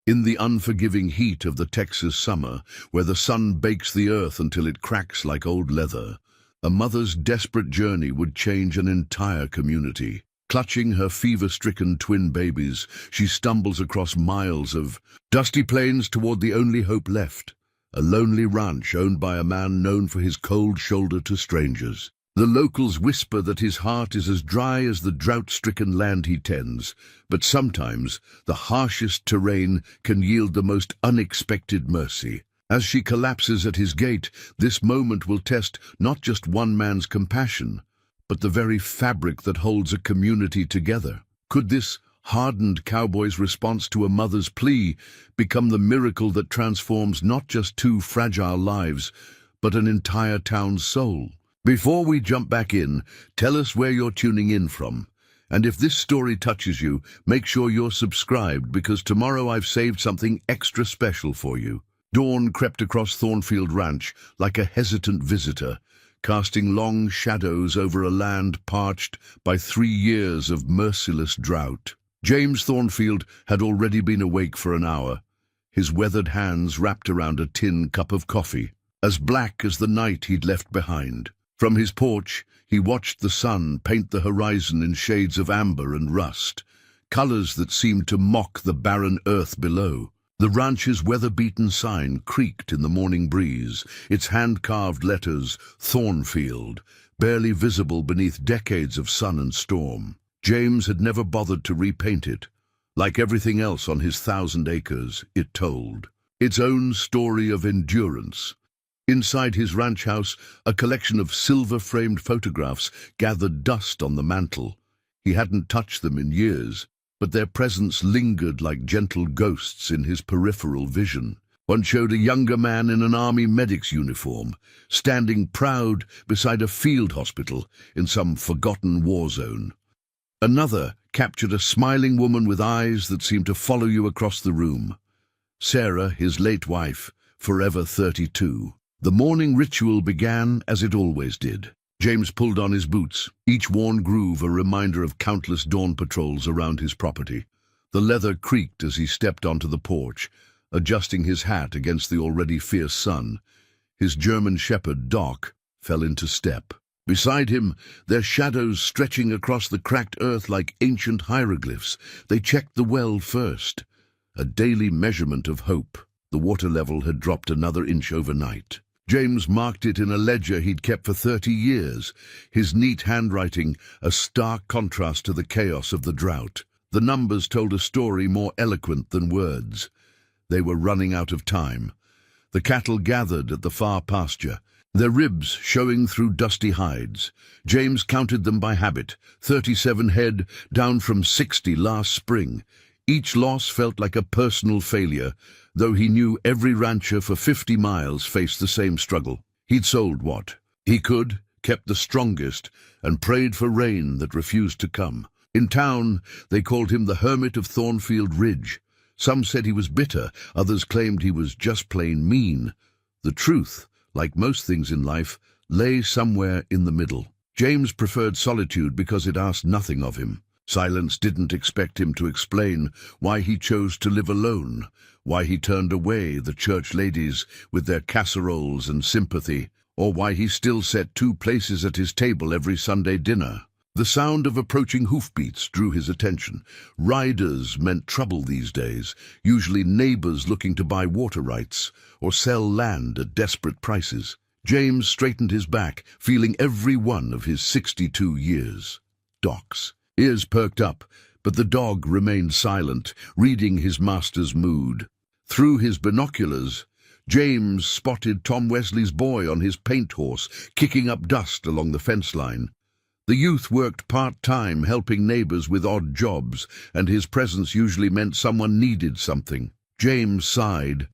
In the unforgiving heat of the Texas summer, where the sun bakes the earth until it cracks like old leather, a mother's desperate journey would change an entire community. Clutching her fever-stricken twin babies, she stumbles across miles of dusty plains toward the only hope left, a lonely ranch owned by a man known for his cold shoulder to strangers. The locals whisper that his heart is as dry as the drought-stricken land he tends, but sometimes the harshest terrain can yield the most unexpected mercy. As she collapses at his gate, this moment will test not just one man's compassion, but the very fabric that holds a community together. Could this hardened cowboy's response to a mother's plea become the miracle that transforms not just two fragile lives, but an entire town's soul? Before we jump back in, tell us where you're tuning in from. And if this story touches you, make sure you're subscribed, because tomorrow I've saved something extra special for you. Dawn crept across Thornfield Ranch like a hesitant visitor, casting long shadows over a land parched by 3 years of merciless drought. James Thornfield had already been awake for an hour, his weathered hands wrapped around a tin cup of coffee, as black as the night he'd left behind. From his porch, he watched the sun paint the horizon in shades of amber and rust, colors that seemed to mock the barren earth below. The ranch's weather-beaten sign creaked in the morning breeze, its hand-carved letters, Thornfield, barely visible beneath decades of sun and storm. James had never bothered to repaint it. Like everything else on his 1,000 acres, it told its own story of endurance. Inside his ranch house, a collection of silver-framed photographs gathered dust on the mantel. He hadn't touched them in years, but their presence lingered like gentle ghosts in his peripheral vision. One showed a younger man in an army medic's uniform, standing proud beside a field hospital in some forgotten war zone. Another captured a smiling woman with eyes that seemed to follow you across the room. Sarah, his late wife, forever 32. The morning ritual began as it always did. James pulled on his boots, each worn groove a reminder of countless dawn patrols around his property. The leather creaked as he stepped onto the porch, adjusting his hat against the already fierce sun. His German shepherd, Doc, fell into step. Beside him, their shadows stretching across the cracked earth like ancient hieroglyphs, they checked the well first. A daily measurement of hope. The water level had dropped another inch overnight. James marked it in a ledger he'd kept for 30 years, his neat handwriting a stark contrast to the chaos of the drought. The numbers told a story more eloquent than words. They were running out of time. The cattle gathered at the far pasture, their ribs showing through dusty hides. James counted them by habit, 37 head, down from 60 last spring. Each loss felt like a personal failure, though he knew every rancher for 50 miles faced the same struggle. He'd sold what he could, kept the strongest, and prayed for rain that refused to come. In town, they called him the Hermit of Thornfield Ridge. Some said he was bitter, others claimed he was just plain mean. The truth, like most things in life, lay somewhere in the middle. James preferred solitude because it asked nothing of him. Silence didn't expect him to explain why he chose to live alone, why he turned away the church ladies with their casseroles and sympathy, or why he still set 2 places at his table every Sunday dinner. The sound of approaching hoofbeats drew his attention. Riders meant trouble these days, usually neighbors looking to buy water rights or sell land at desperate prices. James straightened his back, feeling every one of his 62 years. Doc's ears perked up, but the dog remained silent, reading his master's mood. Through his binoculars, James spotted Tom Wesley's boy on his paint horse, kicking up dust along the fence line. The youth worked part-time, helping neighbors with odd jobs, and his presence usually meant someone needed something. James sighed,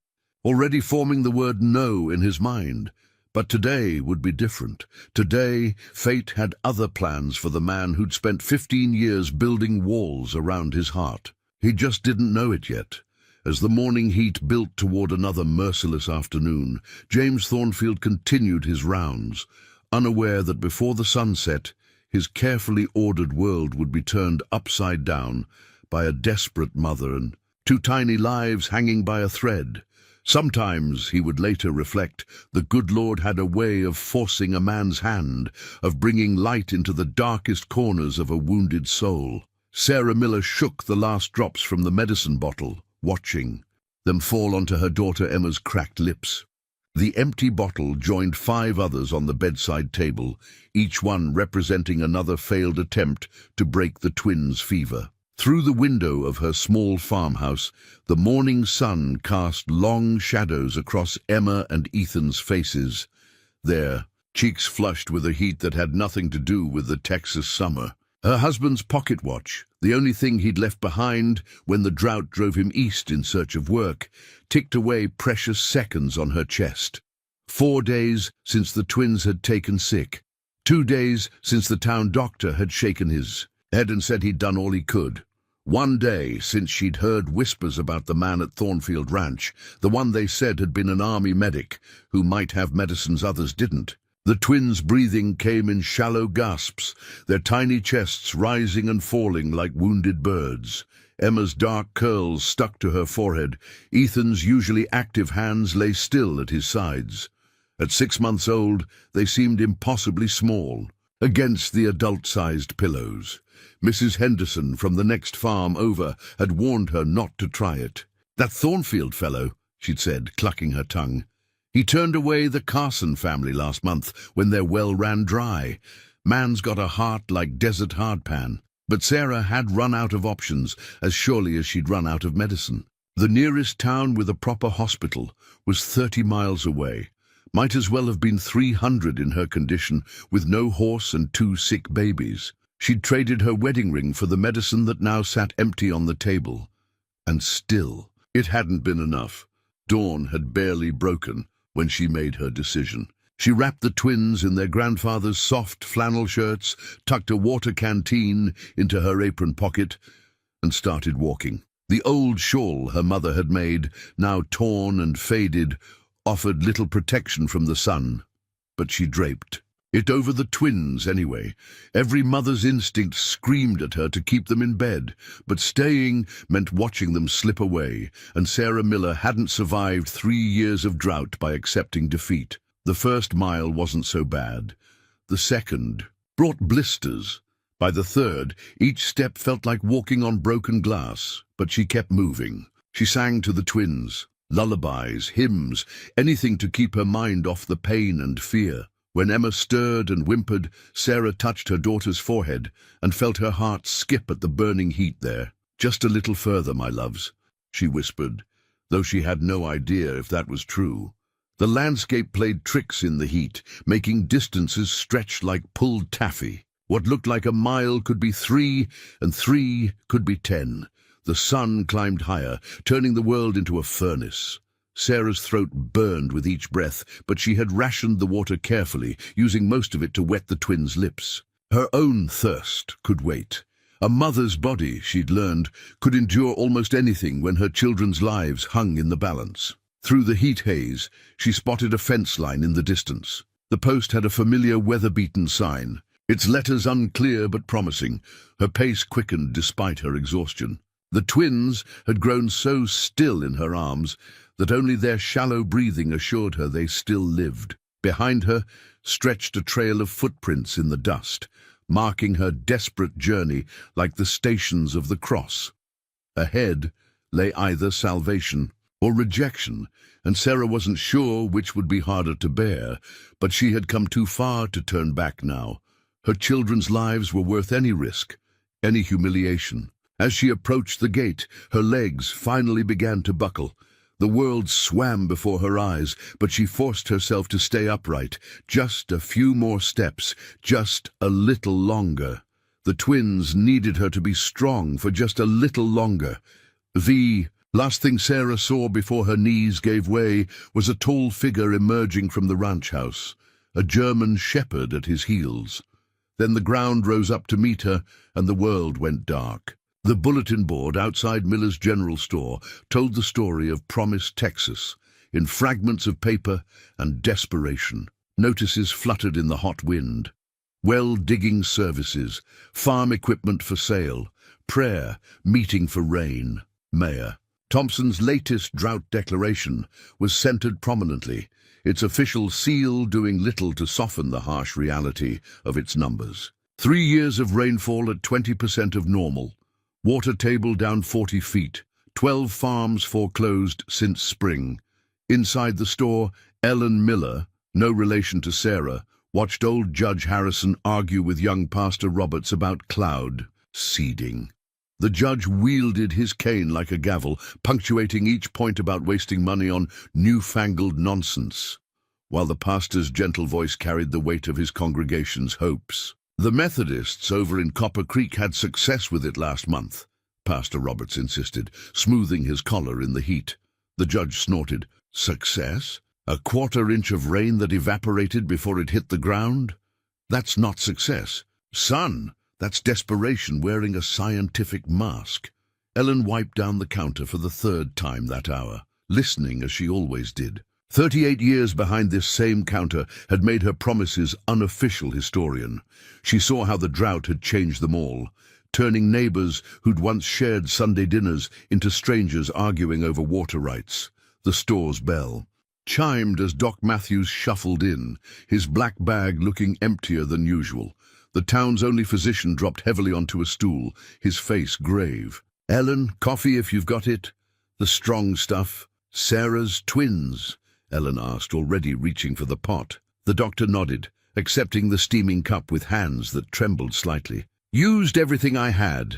already forming the word no in his mind. But today would be different. Today, fate had other plans for the man who'd spent 15 years building walls around his heart. He just didn't know it yet. As the morning heat built toward another merciless afternoon, James Thornfield continued his rounds, unaware that before the sun set, his carefully ordered world would be turned upside down by a desperate mother and two tiny lives hanging by a thread. Sometimes, he would later reflect, the good Lord had a way of forcing a man's hand, of bringing light into the darkest corners of a wounded soul. Sarah Miller shook the last drops from the medicine bottle, watching them fall onto her daughter Emma's cracked lips. The empty bottle joined 5 others on the bedside table, each one representing another failed attempt to break the twins' fever. Through the window of her small farmhouse, the morning sun cast long shadows across Emma and Ethan's faces, their cheeks flushed with a heat that had nothing to do with the Texas summer. Her husband's pocket watch, the only thing he'd left behind when the drought drove him east in search of work, ticked away precious seconds on her chest. 4 days since the twins had taken sick. 2 days since the town doctor had shaken his head and said he'd done all he could. 1 day since she'd heard whispers about the man at Thornfield Ranch, the one they said had been an army medic, who might have medicines others didn't. The twins' breathing came in shallow gasps, their tiny chests rising and falling like wounded birds. Emma's dark curls stuck to her forehead. Ethan's usually active hands lay still at his sides. At 6 months old, they seemed impossibly small, against the adult-sized pillows. Mrs. Henderson from the next farm over had warned her not to try it. "That Thornfield fellow," she'd said, clucking her tongue. "He turned away the Carson family last month when their well ran dry. Man's got a heart like desert hardpan." But Sarah had run out of options as surely as she'd run out of medicine. The nearest town with a proper hospital was 30 miles away. Might as well have been 300 in her condition, with no horse and 2 sick babies. She'd traded her wedding ring for the medicine that now sat empty on the table. And still, it hadn't been enough. Dawn had barely broken when she made her decision. She wrapped the twins in their grandfather's soft flannel shirts, tucked a water canteen into her apron pocket, and started walking. The old shawl her mother had made, now torn and faded, offered little protection from the sun, but she draped it over the twins anyway. Every mother's instinct screamed at her to keep them in bed, but staying meant watching them slip away, and Sarah Miller hadn't survived 3 years of drought by accepting defeat. The first mile wasn't so bad. The second brought blisters. By the third, each step felt like walking on broken glass, but she kept moving. She sang to the twins, lullabies, hymns, anything to keep her mind off the pain and fear. When Emma stirred and whimpered, Sarah touched her daughter's forehead and felt her heart skip at the burning heat there. "Just a little further, my loves," she whispered, though she had no idea if that was true. The landscape played tricks in the heat, making distances stretch like pulled taffy. What looked like a mile could be 3, and 3 could be 10. The sun climbed higher, turning the world into a furnace. Sarah's throat burned with each breath, but she had rationed the water carefully, using most of it to wet the twins' lips. Her own thirst could wait. A mother's body, she'd learned, could endure almost anything when her children's lives hung in the balance. Through the heat haze, she spotted a fence line in the distance. The post had a familiar weather-beaten sign, its letters unclear but promising. Her pace quickened despite her exhaustion. The twins had grown so still in her arms that only their shallow breathing assured her they still lived. Behind her stretched a trail of footprints in the dust, marking her desperate journey like the stations of the cross. Ahead lay either salvation or rejection, and Sarah wasn't sure which would be harder to bear, but she had come too far to turn back now. Her children's lives were worth any risk, any humiliation. As she approached the gate, her legs finally began to buckle. The world swam before her eyes, but she forced herself to stay upright. Just a few more steps, just a little longer. The twins needed her to be strong for just a little longer. The last thing Sarah saw before her knees gave way was a tall figure emerging from the ranch house, a German shepherd at his heels. Then the ground rose up to meet her, and the world went dark. The bulletin board outside Miller's General Store told the story of Promise, Texas, in fragments of paper and desperation. Notices fluttered in the hot wind. Well digging services, farm equipment for sale, prayer, meeting for rain, mayor. Thompson's latest drought declaration was centered prominently, its official seal doing little to soften the harsh reality of its numbers. 3 years of rainfall at 20% of normal, water table down 40 feet, 12 farms foreclosed since spring. Inside the store, Ellen Miller, no relation to Sarah, watched old Judge Harrison argue with young Pastor Roberts about cloud seeding. The judge wielded his cane like a gavel, punctuating each point about wasting money on newfangled nonsense, while the pastor's gentle voice carried the weight of his congregation's hopes. The Methodists over in Copper Creek had success with it last month, Pastor Roberts insisted, smoothing his collar in the heat. The judge snorted. Success? A quarter-inch of rain that evaporated before it hit the ground? That's not success. Son, that's desperation wearing a scientific mask. Ellen wiped down the counter for the 3rd time that hour, listening as she always did. 38 years behind this same counter had made her promises unofficial historian. She saw how the drought had changed them all, turning neighbors who'd once shared Sunday dinners into strangers arguing over water rights. The store's bell chimed as Doc Matthews shuffled in, his black bag looking emptier than usual. The town's only physician dropped heavily onto a stool, his face grave. Ellen, coffee if you've got it? The strong stuff? Sarah's twins? Ellen asked, already reaching for the pot. The doctor nodded, accepting the steaming cup with hands that trembled slightly. Used everything I had.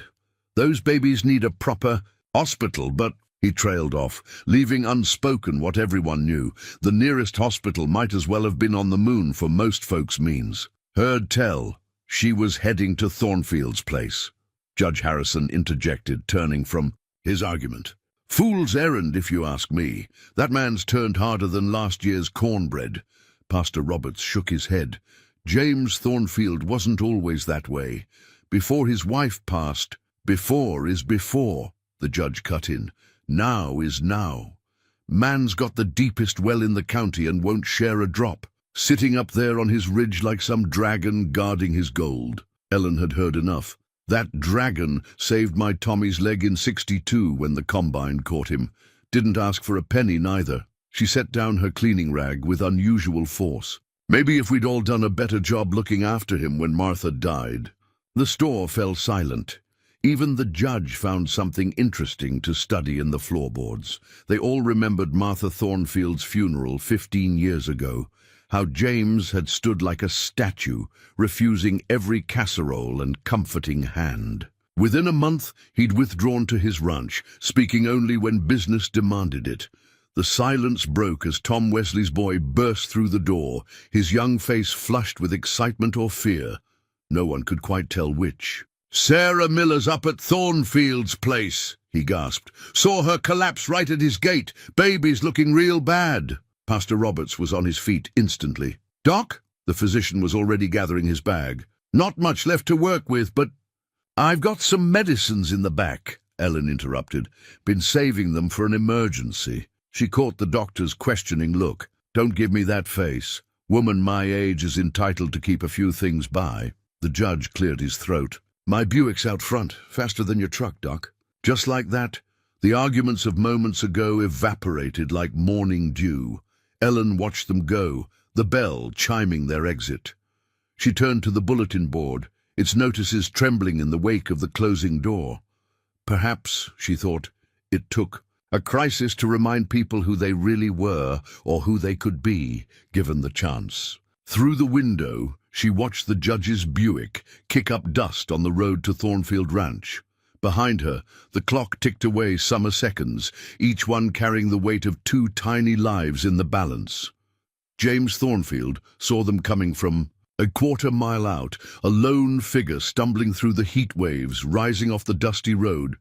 Those babies need a proper hospital, but he trailed off, leaving unspoken what everyone knew. The nearest hospital might as well have been on the moon for most folks' means. Heard tell. She was heading to Thornfield's place. Judge Harrison interjected, turning from his argument. Fool's errand, if you ask me. That man's turned harder than last year's cornbread. Pastor Roberts shook his head. James Thornfield wasn't always that way. Before his wife passed, before is before, the judge cut in. Now is now. Man's got the deepest well in the county and won't share a drop, sitting up there on his ridge like some dragon guarding his gold. Ellen had heard enough. That dragon saved my Tommy's leg in '62 when the combine caught him. Didn't ask for a penny neither. She set down her cleaning rag with unusual force. Maybe if we'd all done a better job looking after him when Martha died. The store fell silent. Even the judge found something interesting to study in the floorboards. They all remembered Martha Thornfield's funeral 15 years ago, how James had stood like a statue, refusing every casserole and comforting hand. Within a month, he'd withdrawn to his ranch, speaking only when business demanded it. The silence broke as Tom Wesley's boy burst through the door, his young face flushed with excitement or fear. No one could quite tell which. Sarah Miller's up at Thornfield's place, he gasped. Saw her collapse right at his gate. Baby's looking real bad. Pastor Roberts was on his feet instantly. Doc? The physician was already gathering his bag. Not much left to work with, but I've got some medicines in the back, Ellen interrupted. Been saving them for an emergency. She caught the doctor's questioning look. Don't give me that face. Woman my age is entitled to keep a few things by. The judge cleared his throat. My Buick's out front, faster than your truck, Doc. Just like that, the arguments of moments ago evaporated like morning dew. Ellen watched them go, the bell chiming their exit. She turned to the bulletin board, its notices trembling in the wake of the closing door. Perhaps, she thought, it took a crisis to remind people who they really were or who they could be, given the chance. Through the window, she watched the judge's Buick kick up dust on the road to Thornfield Ranch. Behind her, the clock ticked away summer seconds, each one carrying the weight of 2 tiny lives in the balance. James Thornfield saw them coming from a quarter-mile out, a lone figure stumbling through the heat waves, rising off the dusty road,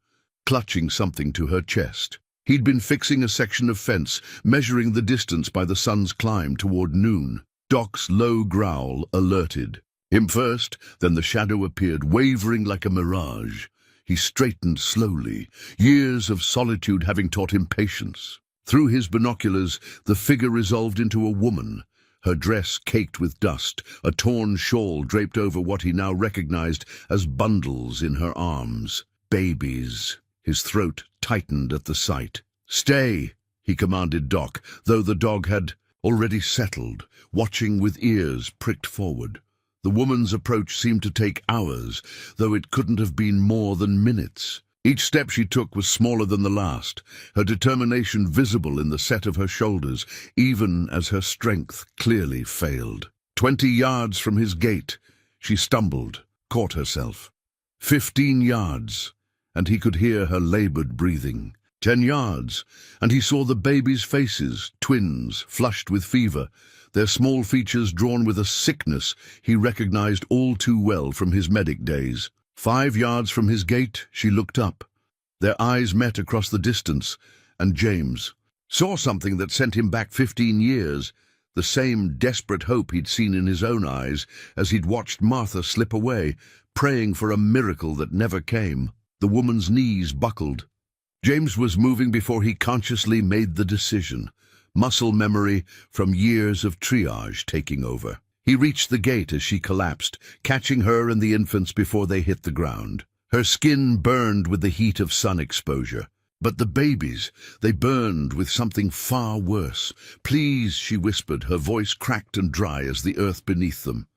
clutching something to her chest. He'd been fixing a section of fence, measuring the distance by the sun's climb toward noon. Doc's low growl alerted him first, then the shadow appeared, wavering like a mirage. He straightened slowly, years of solitude having taught him patience. Through his binoculars, the figure resolved into a woman, her dress caked with dust, a torn shawl draped over what he now recognized as bundles in her arms. Babies. His throat tightened at the sight. "Stay," he commanded Doc, though the dog had already settled, watching with ears pricked forward. The woman's approach seemed to take hours, though it couldn't have been more than minutes. Each step she took was smaller than the last, her determination visible in the set of her shoulders, even as her strength clearly failed. 20 yards from his gate, she stumbled, caught herself. 15 yards, and he could hear her labored breathing. 10 yards, and he saw the babies' faces, twins, flushed with fever, their small features drawn with a sickness he recognized all too well from his medic days. 5 yards from his gate, she looked up. Their eyes met across the distance, and James saw something that sent him back 15 years, the same desperate hope he'd seen in his own eyes as he'd watched Martha slip away, praying for a miracle that never came. The woman's knees buckled. James was moving before he consciously made the decision, muscle memory from years of triage taking over. He reached the gate as she collapsed, catching her and the infants before they hit the ground. Her skin burned with the heat of sun exposure. But the babies, they burned with something far worse. "Please," she whispered, her voice cracked and dry as the earth beneath them.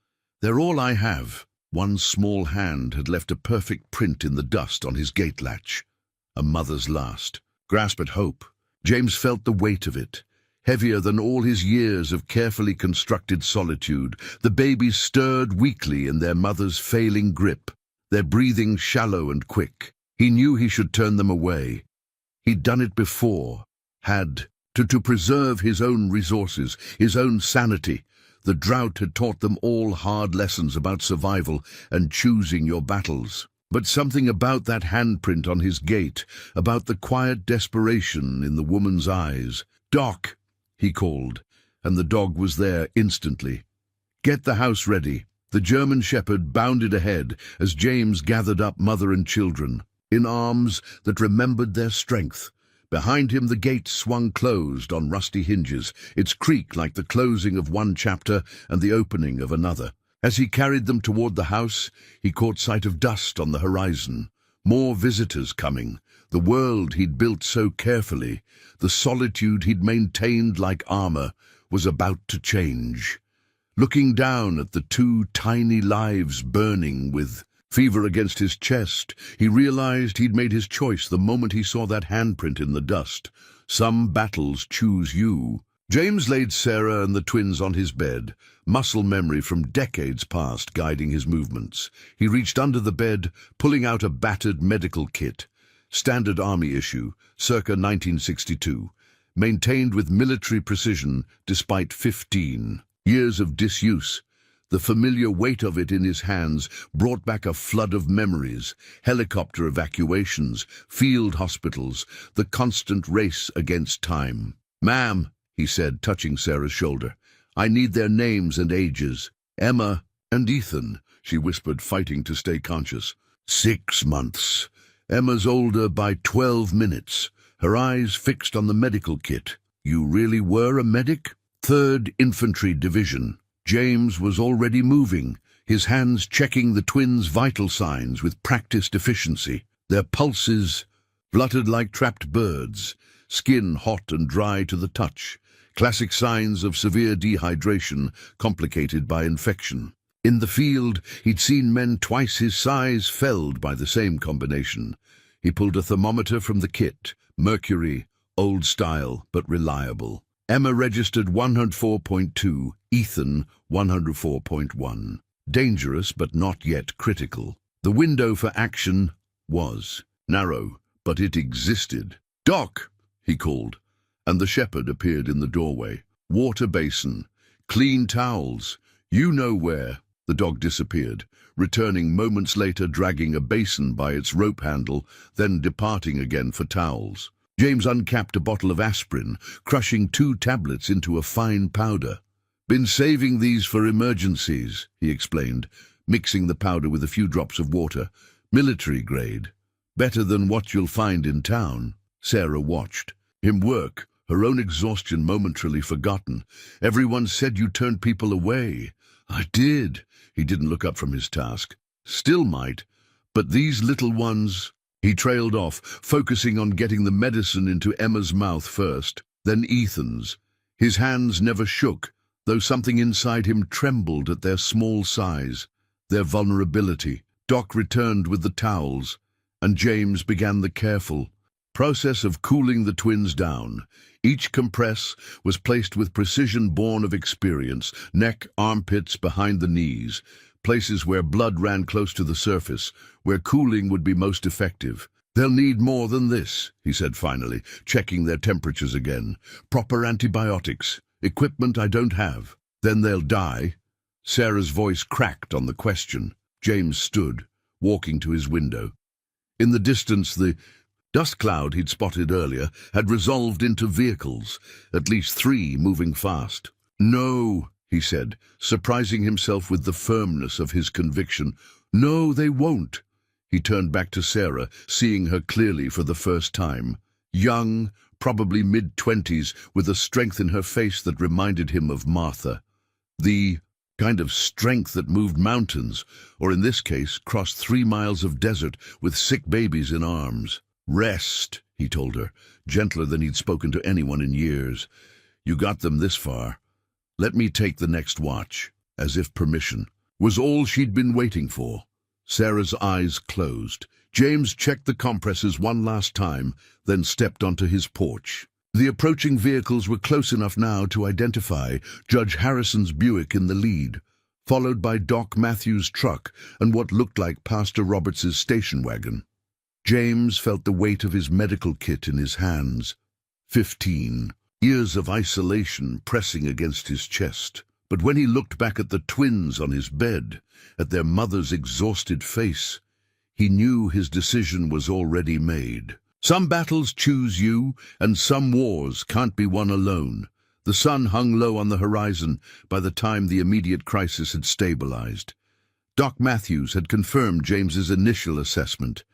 "They're all I have." One small hand had left a perfect print in the dust on his gate latch. A mother's last. Grasp at hope. James felt the weight of it. Heavier than all his years of carefully constructed solitude, the babies stirred weakly in their mother's failing grip, their breathing shallow and quick. He knew he should turn them away. He'd done it before, had to preserve his own resources, his own sanity. The drought had taught them all hard lessons about survival and choosing your battles. But something about that handprint on his gate, about the quiet desperation in the woman's eyes. "Doc," he called, and the dog was there instantly. "Get the house ready." The German shepherd bounded ahead as James gathered up mother and children, in arms that remembered their strength. Behind him the gate swung closed on rusty hinges, its creak like the closing of one chapter and the opening of another. As he carried them toward the house, he caught sight of dust on the horizon. More visitors coming. The world he'd built so carefully, the solitude he'd maintained like armor, was about to change. Looking down at the 2 tiny lives burning with fever against his chest, he realized he'd made his choice the moment he saw that handprint in the dust. Some battles choose you. James laid Sarah and the twins on his bed, muscle memory from decades past guiding his movements. He reached under the bed, pulling out a battered medical kit. Standard Army issue, circa 1962, maintained with military precision despite 15 years of disuse. The familiar weight of it in his hands brought back a flood of memories, helicopter evacuations, field hospitals, the constant race against time. "Ma'am," he said, touching Sarah's shoulder, "I need their names and ages." "Emma and Ethan," she whispered, fighting to stay conscious. 6 months. Emma's older by 12 minutes, her eyes fixed on the medical kit. "You really were a medic?" 3rd Infantry Division. James was already moving, his hands checking the twins' vital signs with practiced efficiency. Their pulses fluttered like trapped birds, skin hot and dry to the touch, classic signs of severe dehydration complicated by infection. In the field, he'd seen men twice his size felled by the same combination. He pulled a thermometer from the kit, mercury, old style but reliable. Emma registered 104.2, Ethan 104.1. Dangerous but not yet critical. The window for action was narrow, but it existed. "Doc," he called, and the shepherd appeared in the doorway. "Water basin, clean towels, you know where." The dog disappeared, returning moments later dragging a basin by its rope handle, then departing again for towels. James uncapped a bottle of aspirin, crushing 2 tablets into a fine powder. "Been saving these for emergencies," he explained, mixing the powder with a few drops of water. "Military grade. Better than what you'll find in town." Sarah watched him work, her own exhaustion momentarily forgotten. "Everyone said you turned people away." "I did." He didn't look up from his task. "Still might, but these little ones..." He trailed off, focusing on getting the medicine into Emma's mouth first, then Ethan's. His hands never shook, though something inside him trembled at their small size, their vulnerability. Doc returned with the towels, and James began the careful process of cooling the twins down. Each compress was placed with precision born of experience: neck, armpits, behind the knees, places where blood ran close to the surface, where cooling would be most effective. "They'll need more than this," he said finally, checking their temperatures again. "Proper antibiotics, equipment I don't have. Then they'll die." Sarah's voice cracked on the question. James stood, walking to his window. In the distance, the dust cloud he'd spotted earlier had resolved into vehicles, at least 3 moving fast. "No," he said, surprising himself with the firmness of his conviction. "No, they won't." He turned back to Sarah, seeing her clearly for the first time. Young, probably mid-20s, with a strength in her face that reminded him of Martha. The kind of strength that moved mountains, or in this case, crossed 3 miles of desert with sick babies in arms. "Rest," he told her, gentler than he'd spoken to anyone in years. "You got them this far. Let me take the next watch," as if permission was all she'd been waiting for. Sarah's eyes closed. James checked the compresses one last time, then stepped onto his porch. The approaching vehicles were close enough now to identify Judge Harrison's Buick in the lead, followed by Doc Matthews' truck and what looked like Pastor Roberts's station wagon. James felt the weight of his medical kit in his hands. 15 years of isolation pressing against his chest. But when he looked back at the twins on his bed, at their mother's exhausted face, he knew his decision was already made. Some battles choose you, and some wars can't be won alone. The sun hung low on the horizon by the time the immediate crisis had stabilized. Doc Matthews had confirmed James's initial assessment.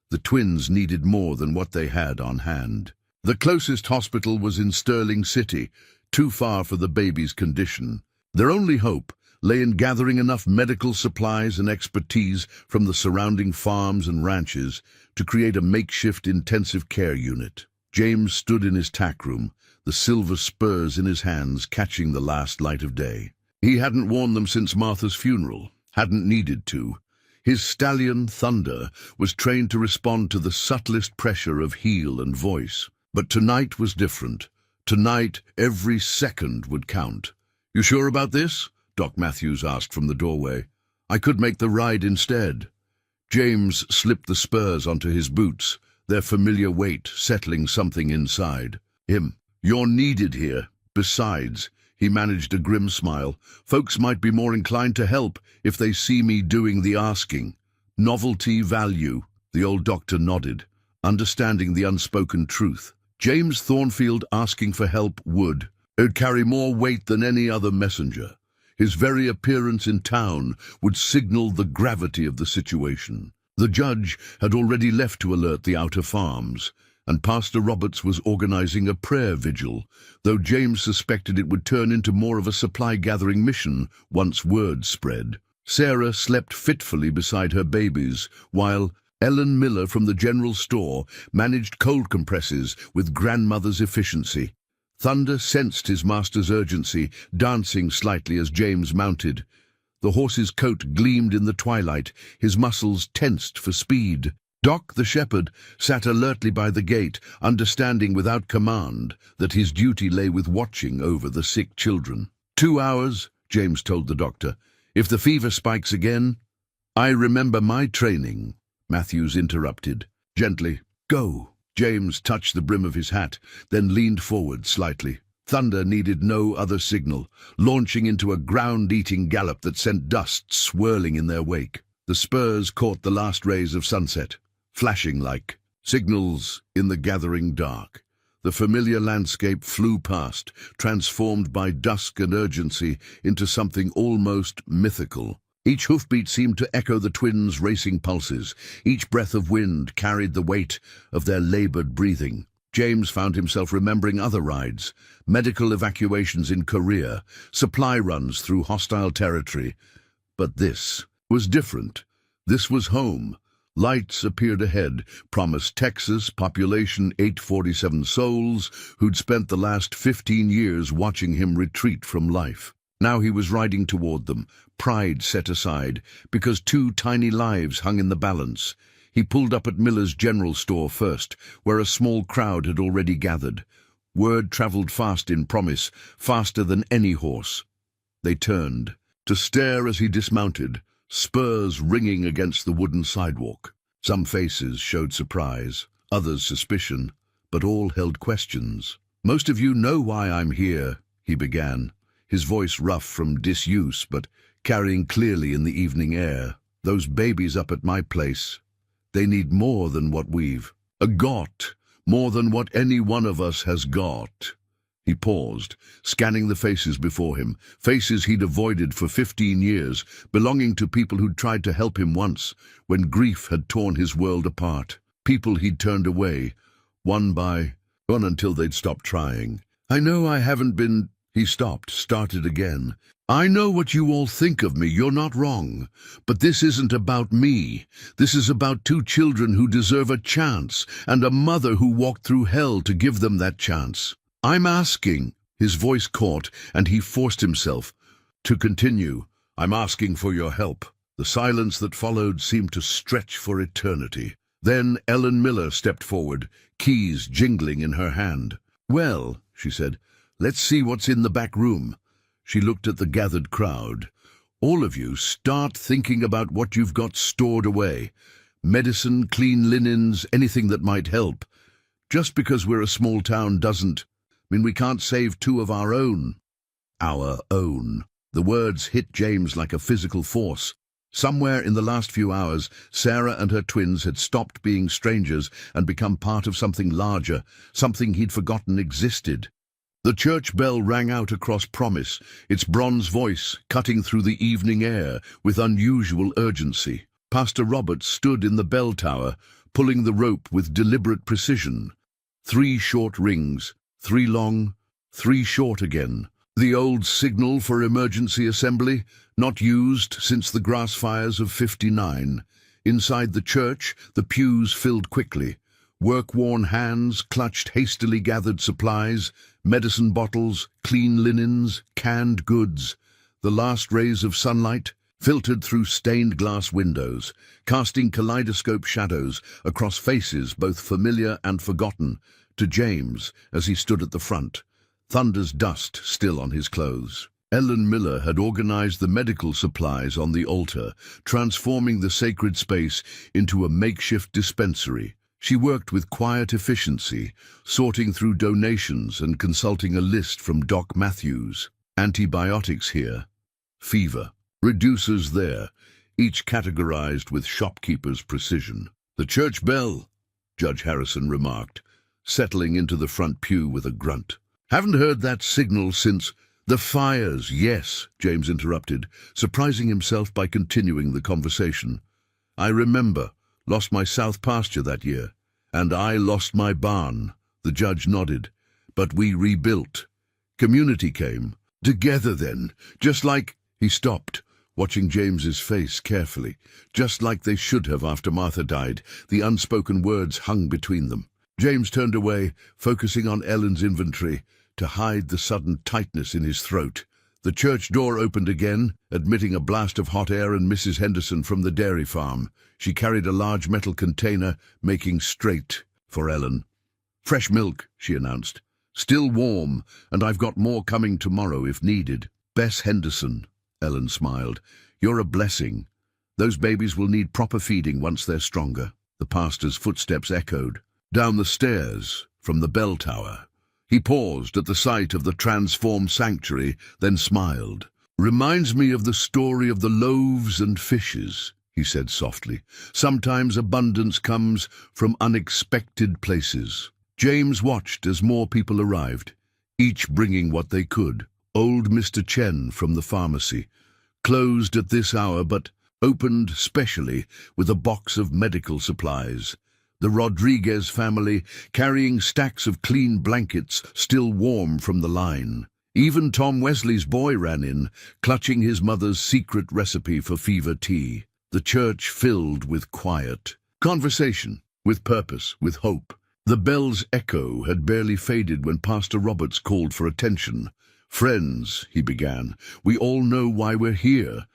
The twins needed more than what they had on hand. The closest hospital was in Sterling City, too far for the baby's condition. Their only hope lay in gathering enough medical supplies and expertise from the surrounding farms and ranches to create a makeshift intensive care unit. James stood in his tack room, the silver spurs in his hands catching the last light of day. He hadn't worn them since Martha's funeral, hadn't needed to. His stallion, Thunder, was trained to respond to the subtlest pressure of heel and voice. But tonight was different. Tonight, every second would count. "You sure about this?" Doc Matthews asked from the doorway. "I could make the ride instead." James slipped the spurs onto his boots, their familiar weight settling something inside him. "You're needed here. Besides," he managed a grim smile, "folks might be more inclined to help if they see me doing the asking. Novelty value." The old doctor nodded, understanding the unspoken truth. James Thornfield asking for help would. It would carry more weight than any other messenger. His very appearance in town would signal the gravity of the situation. The judge had already left to alert the outer farms, and Pastor Roberts was organizing a prayer vigil, though James suspected it would turn into more of a supply-gathering mission once word spread. Sarah slept fitfully beside her babies, while Ellen Miller from the general store managed cold compresses with grandmother's efficiency. Thunder sensed his master's urgency, dancing slightly as James mounted. The horse's coat gleamed in the twilight, his muscles tensed for speed. Doc, the shepherd, sat alertly by the gate, understanding without command that his duty lay with watching over the sick children. 2 hours, James told the doctor. "If the fever spikes again—" "I remember my training," Matthews interrupted. Gently, "Go." James touched the brim of his hat, then leaned forward slightly. Thunder needed no other signal, launching into a ground-eating gallop that sent dust swirling in their wake. The spurs caught the last rays of sunset, flashing like signals in the gathering dark. The familiar landscape flew past, transformed by dusk and urgency into something almost mythical. Each hoofbeat seemed to echo the twins' racing pulses. Each breath of wind carried the weight of their labored breathing. James found himself remembering other rides, medical evacuations in Korea, supply runs through hostile territory. But this was different. This was home, Lights appeared ahead, promised Texas, population 847 souls, who'd spent the last 15 years watching him retreat from life. Now he was riding toward them, pride set aside, because 2 tiny lives hung in the balance. He pulled up at Miller's general store first, where a small crowd had already gathered. Word traveled fast in promise, faster than any horse. They turned, to stare as he dismounted, spurs ringing against the wooden sidewalk. Some faces showed surprise, others suspicion, but all held questions. "Most of you know why I'm here," he began, his voice rough from disuse but carrying clearly in the evening air. "Those babies up at my place, they need more than what we've got, more than what any one of us has got." He paused, scanning the faces before him, faces he'd avoided for 15 years, belonging to people who'd tried to help him once, when grief had torn his world apart. People he'd turned away, one by one until they'd stopped trying. "I know I haven't been—" He stopped, started again. "I know what you all think of me, you're not wrong. But this isn't about me. This is about 2 children who deserve a chance, and a mother who walked through hell to give them that chance. I'm asking," his voice caught, and he forced himself to continue, "I'm asking for your help." The silence that followed seemed to stretch for eternity. Then Ellen Miller stepped forward, keys jingling in her hand. "Well," she said, "let's see what's in the back room." She looked at the gathered crowd. "All of you, start thinking about what you've got stored away. Medicine, clean linens, anything that might help. Just because we're a small town doesn't mean we can't save 2 of our own." Our own. The words hit James like a physical force. Somewhere in the last few hours, Sarah and her twins had stopped being strangers and become part of something larger, something he'd forgotten existed. The church bell rang out across Promise, its bronze voice cutting through the evening air with unusual urgency. Pastor Roberts stood in the bell tower, pulling the rope with deliberate precision. 3 short rings, 3 long, 3 short again. The old signal for emergency assembly, not used since the grass fires of '59. Inside the church, the pews filled quickly. Work-worn hands clutched hastily gathered supplies, medicine bottles, clean linens, canned goods. The last rays of sunlight filtered through stained glass windows, casting kaleidoscope shadows across faces both familiar and forgotten. To James, as he stood at the front, thunder's dust still on his clothes. Ellen Miller had organized the medical supplies on the altar, transforming the sacred space into a makeshift dispensary. She worked with quiet efficiency, sorting through donations and consulting a list from Doc Matthews. Antibiotics here, fever, reducers there, each categorized with shopkeeper's precision. "The church bell," Judge Harrison remarked, settling into the front pew with a grunt. "Haven't heard that signal since—" "The fires, yes," James interrupted, surprising himself by continuing the conversation. "I remember. Lost my south pasture that year. And I lost my barn." The judge nodded. "But we rebuilt. Community came. Together then. Just like—" He stopped, watching James's face carefully. Just like they should have after Martha died. The unspoken words hung between them. James turned away, focusing on Ellen's inventory, to hide the sudden tightness in his throat. The church door opened again, admitting a blast of hot air and Mrs. Henderson from the dairy farm. She carried a large metal container, making straight for Ellen. "Fresh milk," she announced. "Still warm, and I've got more coming tomorrow if needed." "Bess Henderson," Ellen smiled. "You're a blessing. Those babies will need proper feeding once they're stronger." The pastor's footsteps echoed. Down the stairs, from the bell tower. He paused at the sight of the transformed sanctuary, then smiled. "Reminds me of the story of the loaves and fishes," he said softly. "Sometimes abundance comes from unexpected places." James watched as more people arrived, each bringing what they could. Old Mr. Chen from the pharmacy, closed at this hour but opened specially with a box of medical supplies. The Rodriguez family, carrying stacks of clean blankets still warm from the line. Even Tom Wesley's boy ran in, clutching his mother's secret recipe for fever tea. The church filled with quiet. Conversation, with purpose, with hope. The bell's echo had barely faded when Pastor Roberts called for attention. "Friends," he began, "we all know why we're here.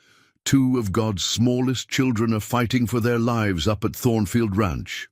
Two of God's smallest children are fighting for their lives up at Thornfield Ranch."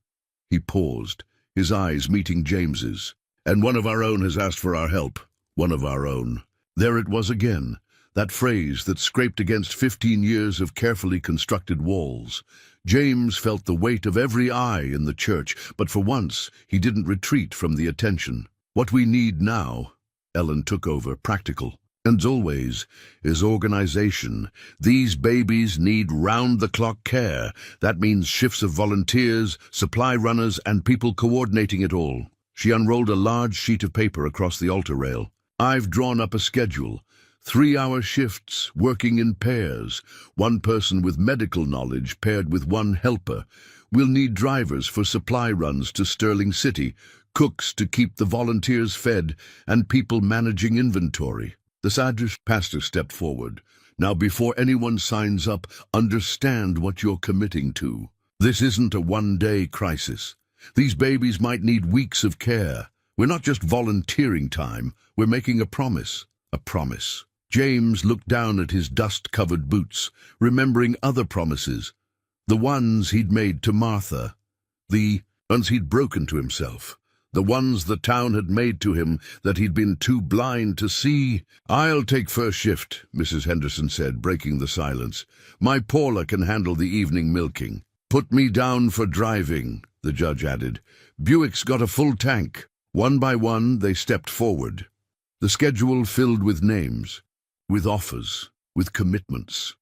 He paused, his eyes meeting James's. "And one of our own has asked for our help. One of our own." There it was again, that phrase that scraped against 15 years of carefully constructed walls. James felt the weight of every eye in the church, but for once he didn't retreat from the attention. "What we need now," Ellen took over, practical, and always, is organization. These babies need round-the-clock care. That means shifts of volunteers, supply runners, and people coordinating it all. She unrolled a large sheet of paper across the altar rail. "I've drawn up a schedule. 3-hour shifts, working in pairs. One person with medical knowledge paired with one helper. We'll need drivers for supply runs to Sterling City, cooks to keep the volunteers fed, and people managing inventory." The Sadducee pastor stepped forward. "Now, before anyone signs up, understand what you're committing to. This isn't a one-day crisis. These babies might need weeks of care. We're not just volunteering time, we're making a promise. A promise." James looked down at his dust-covered boots, remembering other promises. The ones he'd made to Martha. The ones he'd broken to himself. The ones the town had made to him that he'd been too blind to see. "I'll take first shift," Mrs. Henderson said, breaking the silence. "My Paula can handle the evening milking." "Put me down for driving," the judge added. "Buick's got a full tank." One by one, they stepped forward. The schedule filled with names, with offers, with commitments.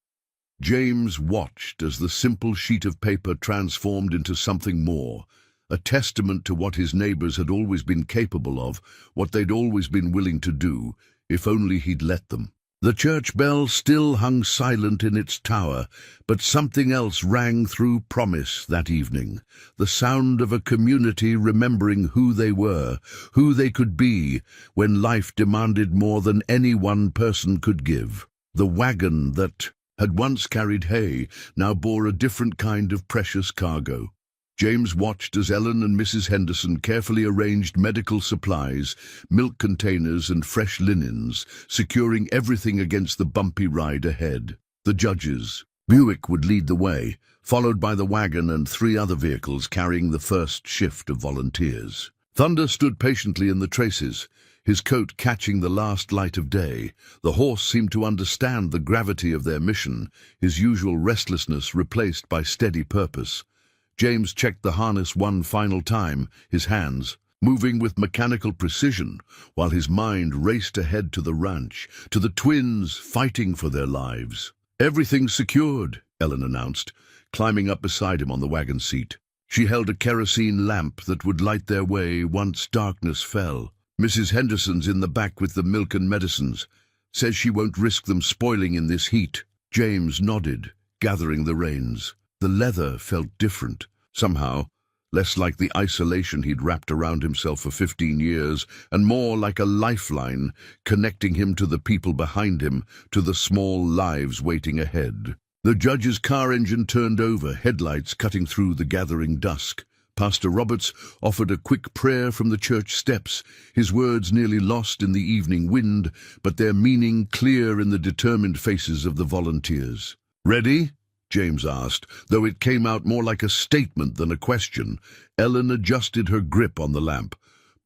James watched as the simple sheet of paper transformed into something more, a testament to what his neighbors had always been capable of, what they'd always been willing to do, if only he'd let them. The church bell still hung silent in its tower, but something else rang through promise that evening. The sound of a community remembering who they were, who they could be, when life demanded more than any one person could give. The wagon that had once carried hay now bore a different kind of precious cargo. James watched as Ellen and Mrs. Henderson carefully arranged medical supplies, milk containers and fresh linens, securing everything against the bumpy ride ahead. The judges. Buick would lead the way, followed by the wagon and 3 other vehicles carrying the first shift of volunteers. Thunder stood patiently in the traces, his coat catching the last light of day. The horse seemed to understand the gravity of their mission, his usual restlessness replaced by steady purpose. James checked the harness one final time, his hands moving with mechanical precision, while his mind raced ahead to the ranch, to the twins fighting for their lives. "Everything's secured," Ellen announced, climbing up beside him on the wagon seat. She held a kerosene lamp that would light their way once darkness fell. "Mrs. Henderson's in the back with the milk and medicines. Says she won't risk them spoiling in this heat." James nodded, gathering the reins. The leather felt different, somehow, less like the isolation he'd wrapped around himself for 15 years, and more like a lifeline, connecting him to the people behind him, to the small lives waiting ahead. The judge's car engine turned over, headlights cutting through the gathering dusk. Pastor Roberts offered a quick prayer from the church steps, his words nearly lost in the evening wind, but their meaning clear in the determined faces of the volunteers. "Ready?" James asked, though it came out more like a statement than a question. Ellen adjusted her grip on the lamp.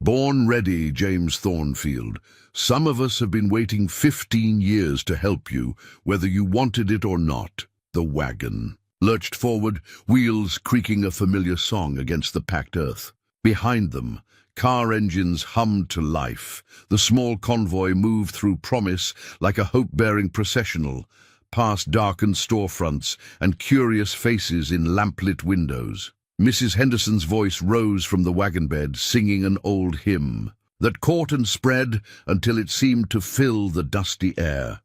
"Born ready, James Thornfield. Some of us have been waiting 15 years to help you, whether you wanted it or not." The wagon lurched forward, wheels creaking a familiar song against the packed earth. Behind them, car engines hummed to life. The small convoy moved through promise like a hope-bearing processional, past darkened storefronts and curious faces in lamplit windows. Mrs. Henderson's voice rose from the wagon bed, singing an old hymn that caught and spread until it seemed to fill the dusty air.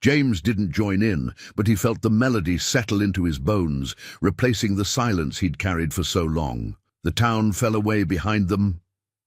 James didn't join in, but he felt the melody settle into his bones, replacing the silence he'd carried for so long. The town fell away behind them,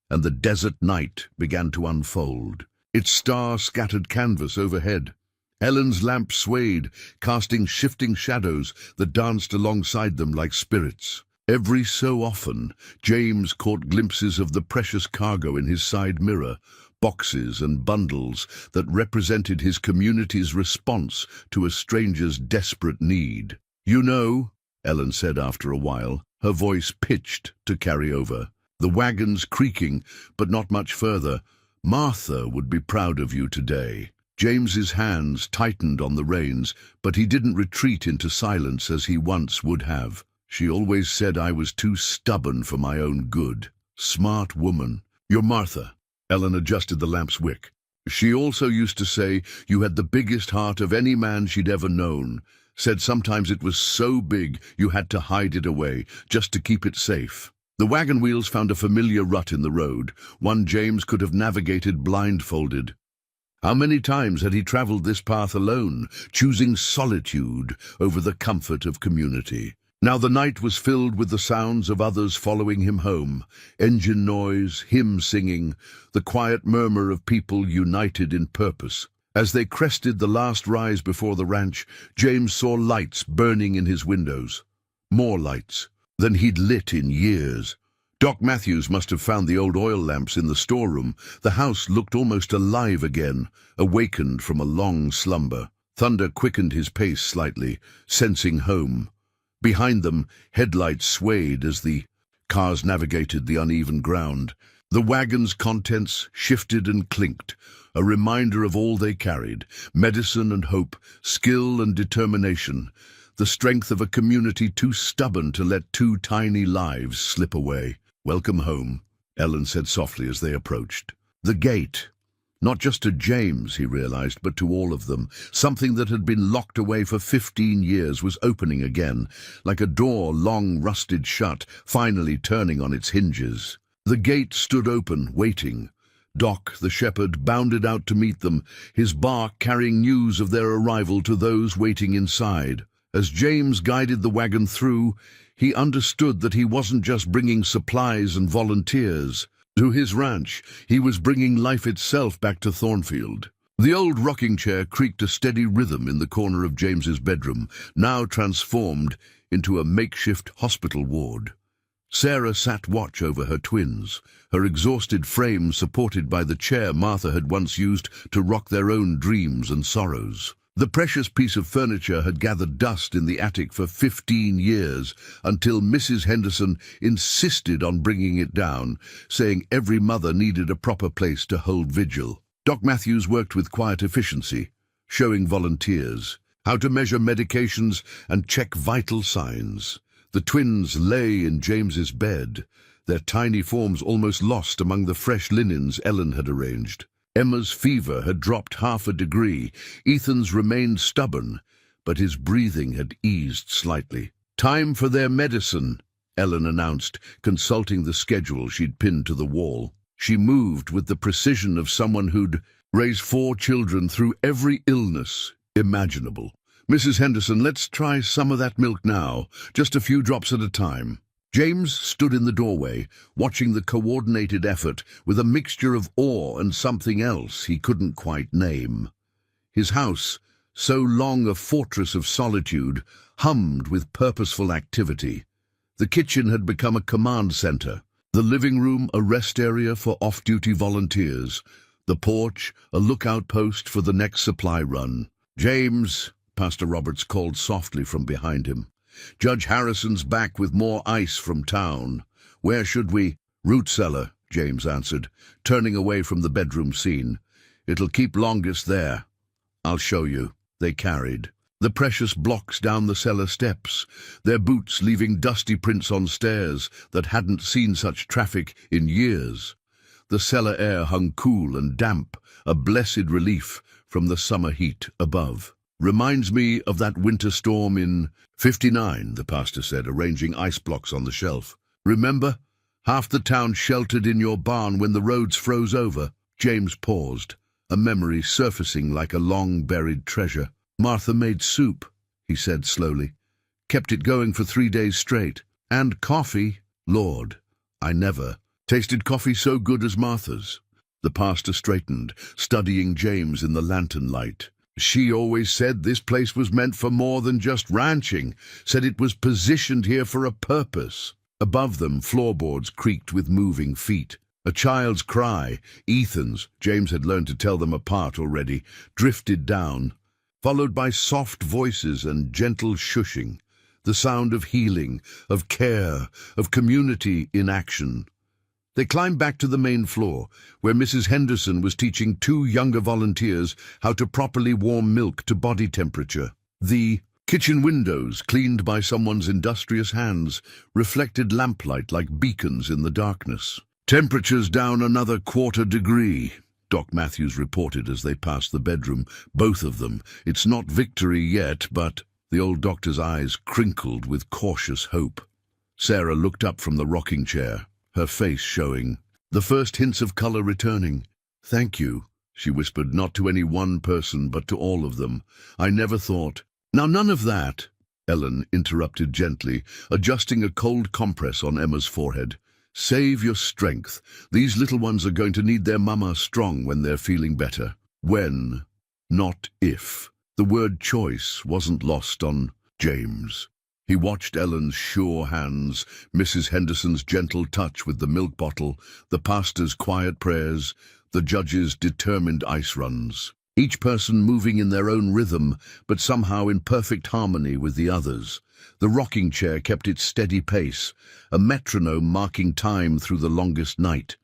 and the desert night began to unfold, its star-scattered canvas overhead. Ellen's lamp swayed, casting shifting shadows that danced alongside them like spirits. Every so often, James caught glimpses of the precious cargo in his side mirror, boxes and bundles that represented his community's response to a stranger's desperate need. "You know," Ellen said after a while, her voice pitched to carry over, the wagons creaking, but not much further, "Martha would be proud of you today." James's hands tightened on the reins, but he didn't retreat into silence as he once would have. "She always said I was too stubborn for my own good. Smart woman. You're Martha." Ellen adjusted the lamp's wick. "She also used to say you had the biggest heart of any man she'd ever known. Said sometimes it was so big you had to hide it away, just to keep it safe." The wagon wheels found a familiar rut in the road, one James could have navigated blindfolded. How many times had he traveled this path alone, choosing solitude over the comfort of community? Now the night was filled with the sounds of others following him home, engine noise, hymn singing, the quiet murmur of people united in purpose. As they crested the last rise before the ranch, James saw lights burning in his windows. More lights than he'd lit in years. Doc Matthews must have found the old oil lamps in the storeroom. The house looked almost alive again, awakened from a long slumber. Thunder quickened his pace slightly, sensing home. Behind them, headlights swayed as the cars navigated the uneven ground. The wagon's contents shifted and clinked, a reminder of all they carried: medicine and hope, skill and determination, the strength of a community too stubborn to let two tiny lives slip away. "Welcome home," Ellen said softly as they approached. The gate. Not just to James, he realized, but to all of them. Something that had been locked away for 15 years was opening again, like a door long rusted shut, finally turning on its hinges. The gate stood open, waiting. Doc, the shepherd, bounded out to meet them, his bark carrying news of their arrival to those waiting inside. As James guided the wagon through, he understood that he wasn't just bringing supplies and volunteers. To his ranch, he was bringing life itself back to Thornfield. The old rocking chair creaked a steady rhythm in the corner of James's bedroom, now transformed into a makeshift hospital ward. Sarah sat watch over her twins, her exhausted frame supported by the chair Martha had once used to rock their own dreams and sorrows. The precious piece of furniture had gathered dust in the attic for 15 years, until Mrs. Henderson insisted on bringing it down, saying every mother needed a proper place to hold vigil. Doc Matthews worked with quiet efficiency, showing volunteers how to measure medications and check vital signs. The twins lay in James's bed, their tiny forms almost lost among the fresh linens Ellen had arranged. Emma's fever had dropped 1/2 a degree. Ethan's remained stubborn, but his breathing had eased slightly. "Time for their medicine," Ellen announced, consulting the schedule she'd pinned to the wall. She moved with the precision of someone who'd raised 4 children through every illness imaginable. "Mrs. Henderson, let's try some of that milk now, just a few drops at a time." James stood in the doorway, watching the coordinated effort with a mixture of awe and something else he couldn't quite name. His house, so long a fortress of solitude, hummed with purposeful activity. The kitchen had become a command center, the living room a rest area for off-duty volunteers, the porch a lookout post for the next supply run. "James," Pastor Roberts called softly from behind him. "Judge Harrison's back with more ice from town. Where should we—" "Root cellar," James answered, turning away from the bedroom scene. "It'll keep longest there." "I'll show you." They carried the precious blocks down the cellar steps, their boots leaving dusty prints on stairs that hadn't seen such traffic in years. The cellar air hung cool and damp, a blessed relief from the summer heat above. "Reminds me of that winter storm in '59, the pastor said, arranging ice blocks on the shelf. "Remember? Half the town sheltered in your barn when the roads froze over." James paused, a memory surfacing like a long-buried treasure. "Martha made soup," he said slowly. "Kept it going for 3 days straight. And coffee. Lord, I never tasted coffee so good as Martha's." The pastor straightened, studying James in the lantern light. She always said this place was meant for more than just ranching, said it was positioned here for a purpose. Above them, floorboards creaked with moving feet. A child's cry, Ethan's, James had learned to tell them apart already, drifted down, followed by soft voices and gentle shushing, the sound of healing, of care, of community in action. They climbed back to the main floor, where Mrs. Henderson was teaching two younger volunteers how to properly warm milk to body temperature. The kitchen windows, cleaned by someone's industrious hands, reflected lamplight like beacons in the darkness. "Temperature's down another 1/4 degree," Doc Matthews reported as they passed the bedroom, both of them. "It's not victory yet, but—" The old doctor's eyes crinkled with cautious hope. Sarah looked up from the rocking chair, her face showing, the first hints of color returning. "Thank you," she whispered, not to any one person, but to all of them. "I never thought—" "Now none of that," Ellen interrupted gently, adjusting a cold compress on Emma's forehead. "Save your strength. These little ones are going to need their mama strong when they're feeling better. When, not if." The word choice wasn't lost on James. He watched Ellen's sure hands, Mrs. Henderson's gentle touch with the milk bottle, the pastor's quiet prayers, the judge's determined ice runs. Each person moving in their own rhythm, but somehow in perfect harmony with the others. The rocking chair kept its steady pace, a metronome marking time through the longest night.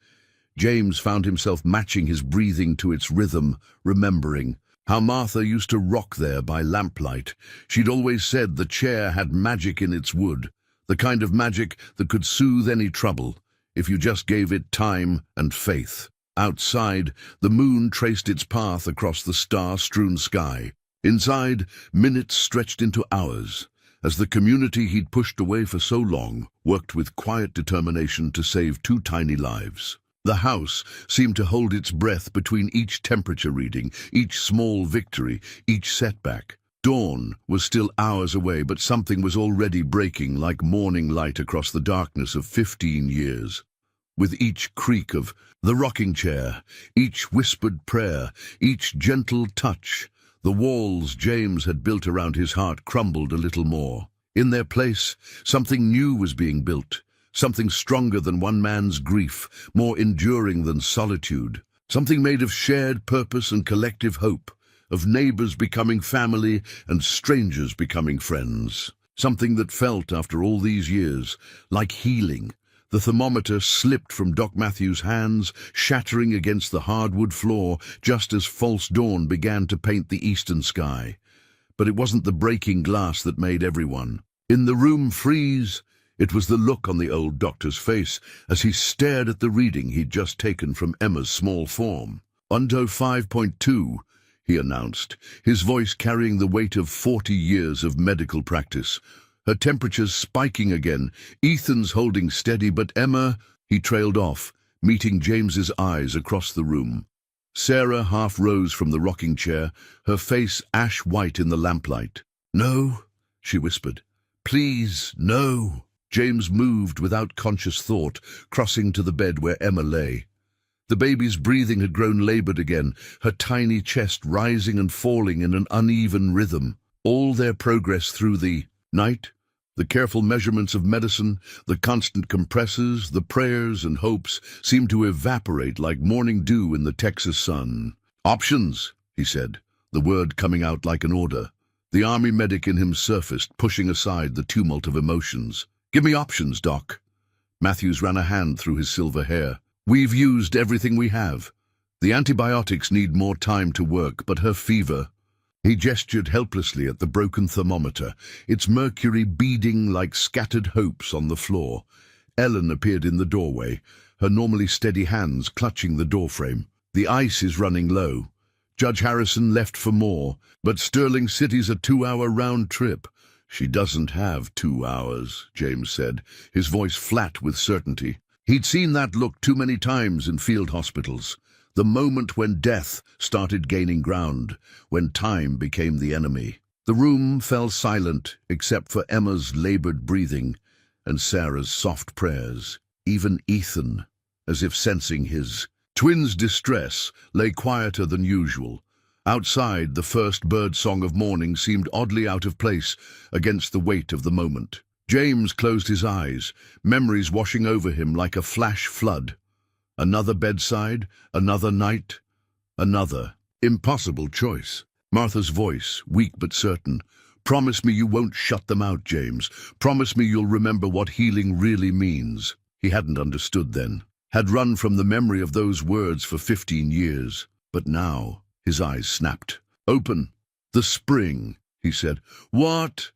James found himself matching his breathing to its rhythm, remembering how Martha used to rock there by lamplight. She'd always said the chair had magic in its wood, the kind of magic that could soothe any trouble, if you just gave it time and faith. Outside, the moon traced its path across the star-strewn sky. Inside, minutes stretched into hours, as the community he'd pushed away for so long worked with quiet determination to save two tiny lives. The house seemed to hold its breath between each temperature reading, each small victory, each setback. Dawn was still hours away, but something was already breaking like morning light across the darkness of 15 years. With each creak of the rocking chair, each whispered prayer, each gentle touch, the walls James had built around his heart crumbled a little more. In their place, something new was being built. Something stronger than one man's grief, more enduring than solitude. Something made of shared purpose and collective hope, of neighbors becoming family and strangers becoming friends. Something that felt, after all these years, like healing. The thermometer slipped from Doc Matthews' hands, shattering against the hardwood floor just as false dawn began to paint the eastern sky. But it wasn't the breaking glass that made everyone in the room freeze. It was the look on the old doctor's face as he stared at the reading he'd just taken from Emma's small form. "Undo 5.2, he announced, his voice carrying the weight of 40 years of medical practice. Her temperature's spiking again, Ethan's holding steady, but Emma— He trailed off, meeting James's eyes across the room. Sarah half rose from the rocking chair, her face ash-white in the lamplight. "No," she whispered. "Please, no." James moved without conscious thought, crossing to the bed where Emma lay. The baby's breathing had grown labored again, her tiny chest rising and falling in an uneven rhythm. All their progress through the night, the careful measurements of medicine, the constant compresses, the prayers and hopes, seemed to evaporate like morning dew in the Texas sun. "Options," he said, the word coming out like an order. The army medic in him surfaced, pushing aside the tumult of emotions. "Give me options, Doc." Matthews ran a hand through his silver hair. "We've used everything we have. The antibiotics need more time to work, but her fever—" He gestured helplessly at the broken thermometer, its mercury beading like scattered hopes on the floor. Ellen appeared in the doorway, her normally steady hands clutching the doorframe. "The ice is running low. Judge Harrison left for more, but Sterling City's a 2-hour round trip." "She doesn't have 2 hours," James said, his voice flat with certainty. He'd seen that look too many times in field hospitals. The moment when death started gaining ground, when time became the enemy. The room fell silent except for Emma's labored breathing and Sarah's soft prayers. Even Ethan, as if sensing his twin's distress, lay quieter than usual, Outside, the first bird song of morning seemed oddly out of place against the weight of the moment. James closed his eyes, memories washing over him like a flash flood. Another bedside, another night, another impossible choice. Martha's voice, weak but certain. Promise me you won't shut them out, James. Promise me you'll remember what healing really means. He hadn't understood then. Had run from the memory of those words for 15 years. But now, his eyes snapped. Open. The spring, he said. What?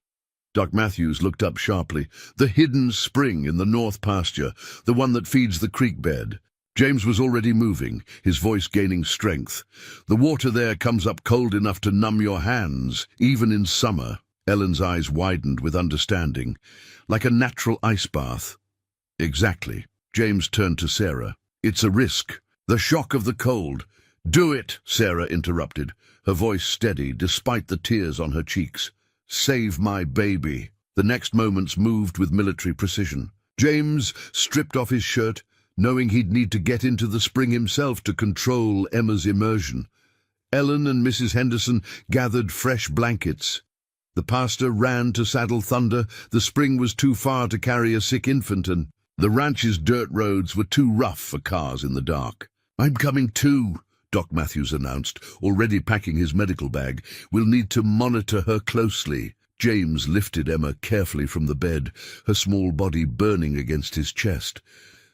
Doc Matthews looked up sharply. The hidden spring in the north pasture, the one that feeds the creek bed. James was already moving, his voice gaining strength. The water there comes up cold enough to numb your hands, even in summer. Ellen's eyes widened with understanding, like a natural ice bath. Exactly. James turned to Sarah. It's a risk. The shock of the cold. Do it, Sarah interrupted, her voice steady despite the tears on her cheeks. Save my baby. The next moments moved with military precision. James stripped off his shirt, knowing he'd need to get into the spring himself to control Emma's immersion. Ellen and Mrs. Henderson gathered fresh blankets. The pastor ran to saddle Thunder. The spring was too far to carry a sick infant, and the ranch's dirt roads were too rough for cars in the dark. I'm coming too, Doc Matthews announced, already packing his medical bag. We'll need to monitor her closely. James lifted Emma carefully from the bed, her small body burning against his chest.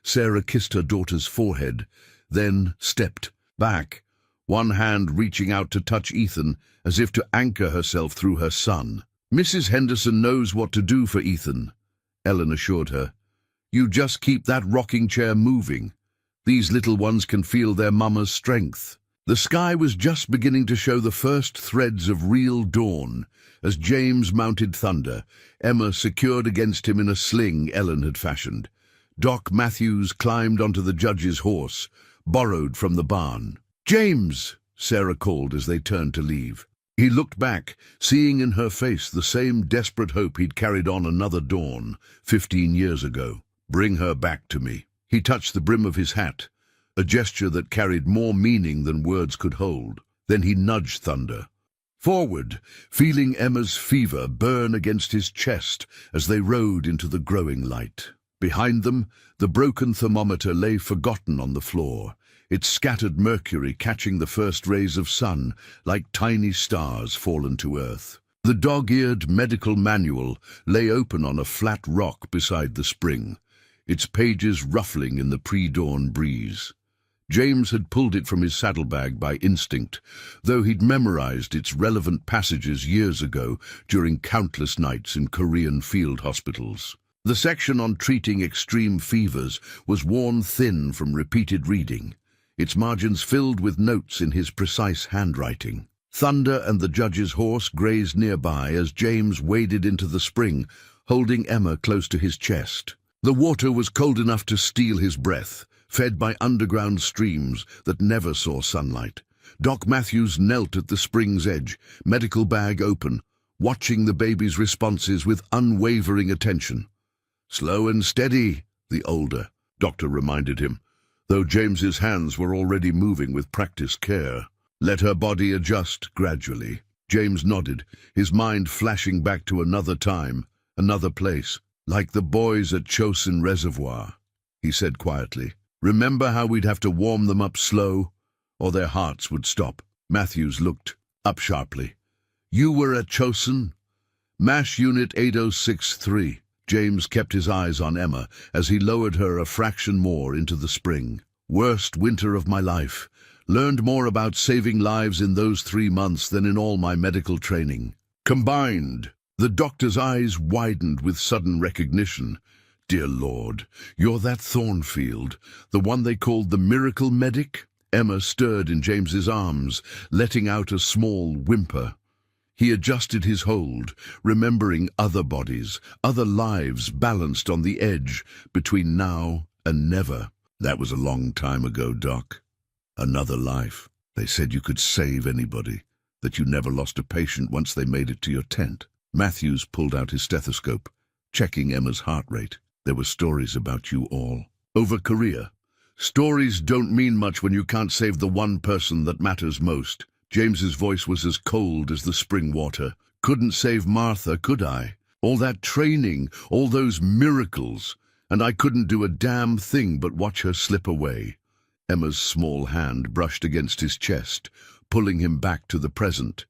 Sarah kissed her daughter's forehead, then stepped back, one hand reaching out to touch Ethan, as if to anchor herself through her son. Mrs. Henderson knows what to do for Ethan, Ellen assured her. You just keep that rocking chair moving. These little ones can feel their mama's strength. The sky was just beginning to show the first threads of real dawn, as James mounted Thunder, Emma secured against him in a sling Ellen had fashioned. Doc Matthews climbed onto the judge's horse, borrowed from the barn. James, Sarah called as they turned to leave. He looked back, seeing in her face the same desperate hope he'd carried on another dawn, 15 years ago. Bring her back to me. He touched the brim of his hat, a gesture that carried more meaning than words could hold. Then he nudged Thunder forward, feeling Emma's fever burn against his chest as they rode into the growing light. Behind them, the broken thermometer lay forgotten on the floor, its scattered mercury catching the first rays of sun like tiny stars fallen to earth. The dog-eared medical manual lay open on a flat rock beside the spring, its pages ruffling in the pre-dawn breeze. James had pulled it from his saddlebag by instinct, though he'd memorized its relevant passages years ago during countless nights in Korean field hospitals. The section on treating extreme fevers was worn thin from repeated reading, its margins filled with notes in his precise handwriting. Thunder and the judge's horse grazed nearby as James waded into the spring, holding Emma close to his chest. The water was cold enough to steal his breath, fed by underground streams that never saw sunlight. Doc Matthews knelt at the spring's edge, medical bag open, watching the baby's responses with unwavering attention. Slow and steady, the older doctor reminded him, though James's hands were already moving with practiced care. Let her body adjust gradually. James nodded, his mind flashing back to another time, another place. Like the boys at Chosin Reservoir, he said quietly. Remember how we'd have to warm them up slow, or their hearts would stop? Matthews looked up sharply. You were at Chosin? MASH Unit 8063. James kept his eyes on Emma as he lowered her a fraction more into the spring. Worst winter of my life. Learned more about saving lives in those 3 months than in all my medical training. Combined. The doctor's eyes widened with sudden recognition. Dear Lord, you're that Thornfield, the one they called the miracle medic? Emma stirred in James's arms, letting out a small whimper. He adjusted his hold, remembering other bodies, other lives balanced on the edge between now and never. That was a long time ago, Doc. Another life. They said you could save anybody, that you never lost a patient once they made it to your tent. Matthews pulled out his stethoscope, checking Emma's heart rate. There were stories about you all. Over Korea. Stories don't mean much when you can't save the one person that matters most, James's voice was as cold as the spring water. "Couldn't save Martha, could I? All that training, all those miracles, and I couldn't do a damn thing but watch her slip away." Emma's small hand brushed against his chest, pulling him back to the present.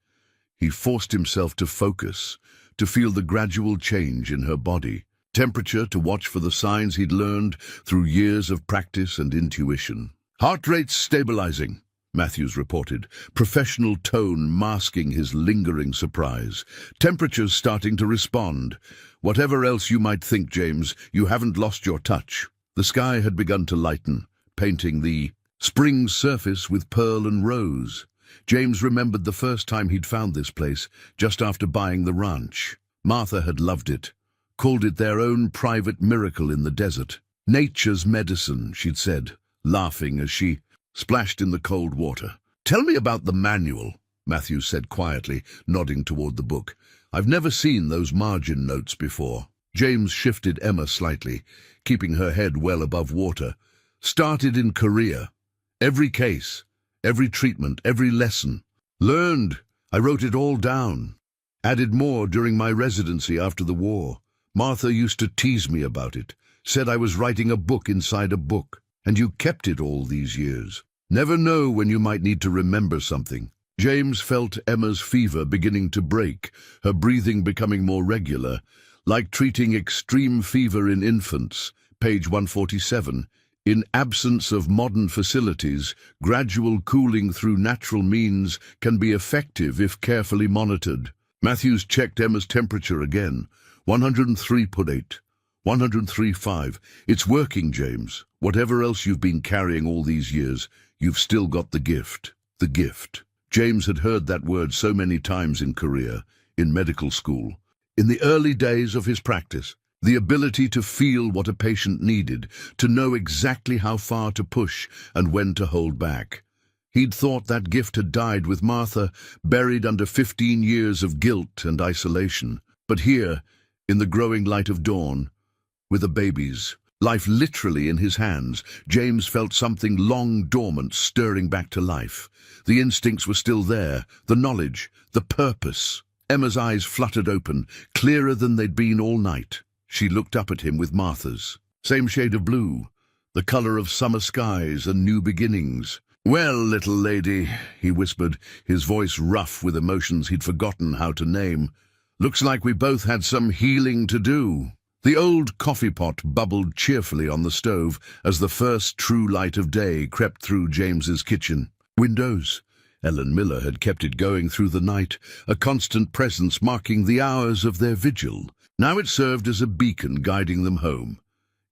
He forced himself to focus, to feel the gradual change in her body, temperature, to watch for the signs he'd learned through years of practice and intuition. "Heart rate's stabilizing," Matthews reported, professional tone masking his lingering surprise. "Temperature's starting to respond. Whatever else you might think, James, you haven't lost your touch." The sky had begun to lighten, painting the spring surface with pearl and rose. James remembered the first time he'd found this place, just after buying the ranch. Martha had loved it, called it their own private miracle in the desert. "Nature's medicine," she'd said, laughing as she splashed in the cold water. "Tell me about the manual," Matthews said quietly, nodding toward the book. "I've never seen those margin notes before." James shifted Emma slightly, keeping her head well above water. "Started in Korea. Every case, every treatment, every lesson. Learned. I wrote it all down. Added more during my residency after the war. Martha used to tease me about it, said I was writing a book inside a book. And you kept it all these years. Never know when you might need to remember something." James felt Emma's fever beginning to break, her breathing becoming more regular, like treating extreme fever in infants. Page 147. "In absence of modern facilities, gradual cooling through natural means can be effective if carefully monitored." Matthews checked Emma's temperature again. 103.8. 103.5. "It's working, James. Whatever else you've been carrying all these years, you've still got the gift." The gift. James had heard that word so many times in Korea, in medical school, in the early days of his practice. The ability to feel what a patient needed, to know exactly how far to push and when to hold back. He'd thought that gift had died with Martha, buried under 15 years of guilt and isolation. But here, in the growing light of dawn, with a baby's life literally in his hands, James felt something long dormant stirring back to life. The instincts were still there, the knowledge, the purpose. Emma's eyes fluttered open, clearer than they'd been all night. She looked up at him with Martha's. Same shade of blue, the color of summer skies and new beginnings. "Well, little lady," he whispered, his voice rough with emotions he'd forgotten how to name. "Looks like we both had some healing to do." The old coffee pot bubbled cheerfully on the stove as the first true light of day crept through James's kitchen. Windows. Ellen Miller had kept it going through the night, a constant presence marking the hours of their vigil. Now it served as a beacon guiding them home,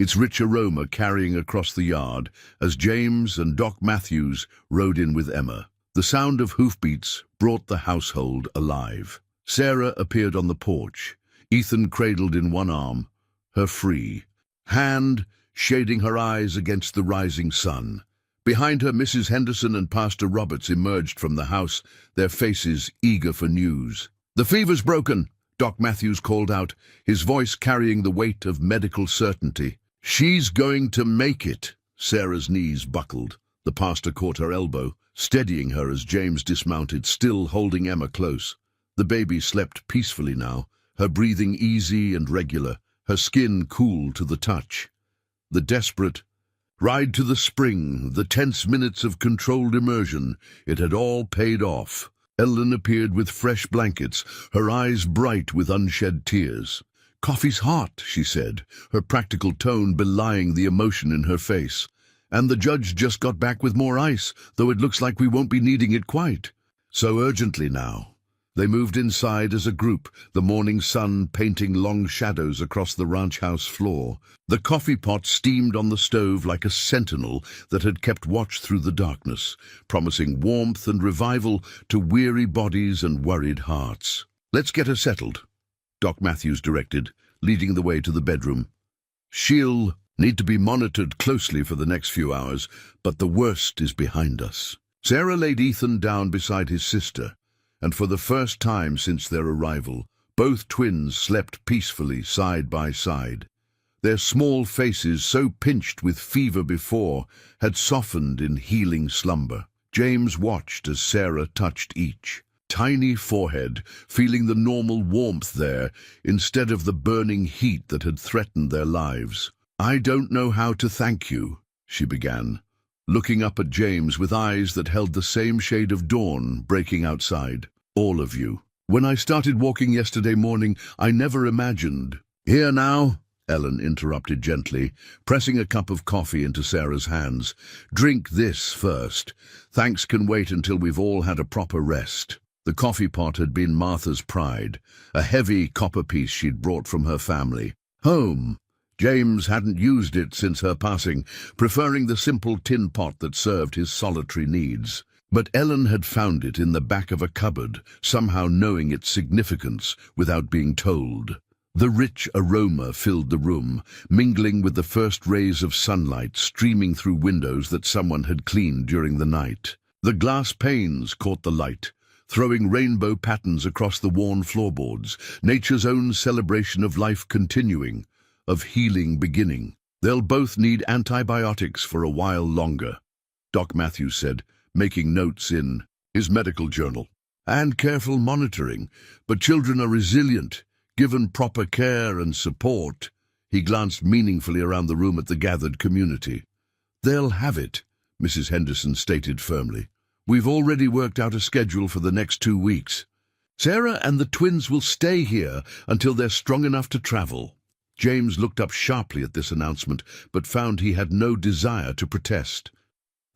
its rich aroma carrying across the yard as James and Doc Matthews rode in with Emma. The sound of hoofbeats brought the household alive. Sarah appeared on the porch, Ethan cradled in one arm, her free hand shading her eyes against the rising sun. Behind her, Mrs. Henderson and Pastor Roberts emerged from the house, their faces eager for news. "The fever's broken," Doc Matthews called out, his voice carrying the weight of medical certainty. "She's going to make it." Sarah's knees buckled. The pastor caught her elbow, steadying her as James dismounted, still holding Emma close. The baby slept peacefully now, her breathing easy and regular, her skin cool to the touch. The desperate ride to the spring, the tense minutes of controlled immersion, it had all paid off. Ellen appeared with fresh blankets, her eyes bright with unshed tears. "Coffee's hot," she said, her practical tone belying the emotion in her face. "And the judge just got back with more ice, though it looks like we won't be needing it quite." So urgently now. They moved inside as a group, the morning sun painting long shadows across the ranch house floor. The coffee pot steamed on the stove like a sentinel that had kept watch through the darkness, promising warmth and revival to weary bodies and worried hearts. "Let's get her settled," Doc Matthews directed, leading the way to the bedroom. "She'll need to be monitored closely for the next few hours, but the worst is behind us." Sarah laid Ethan down beside his sister, and for the first time since their arrival, both twins slept peacefully side by side. Their small faces, so pinched with fever before, had softened in healing slumber. James watched as Sarah touched each tiny forehead, feeling the normal warmth there instead of the burning heat that had threatened their lives. "I don't know how to thank you," she began, looking up at James with eyes that held the same shade of dawn breaking outside. "All of you. When I started walking yesterday morning, I never imagined—" "Here now," Ellen interrupted gently, pressing a cup of coffee into Sarah's hands. "Drink this first. Thanks can wait until we've all had a proper rest." The coffee pot had been Martha's pride, a heavy copper piece she'd brought from her family home. James hadn't used it since her passing, preferring the simple tin pot that served his solitary needs. But Ellen had found it in the back of a cupboard, somehow knowing its significance without being told. The rich aroma filled the room, mingling with the first rays of sunlight streaming through windows that someone had cleaned during the night. The glass panes caught the light, throwing rainbow patterns across the worn floorboards, nature's own celebration of life continuing, of healing beginning. "They'll both need antibiotics for a while longer," Doc Matthews said, making notes in his medical journal. "And careful monitoring, but children are resilient, given proper care and support." He glanced meaningfully around the room at the gathered community. "They'll have it," Mrs. Henderson stated firmly. "We've already worked out a schedule for the next 2 weeks. Sarah and the twins will stay here until they're strong enough to travel." James looked up sharply at this announcement, but found he had no desire to protest.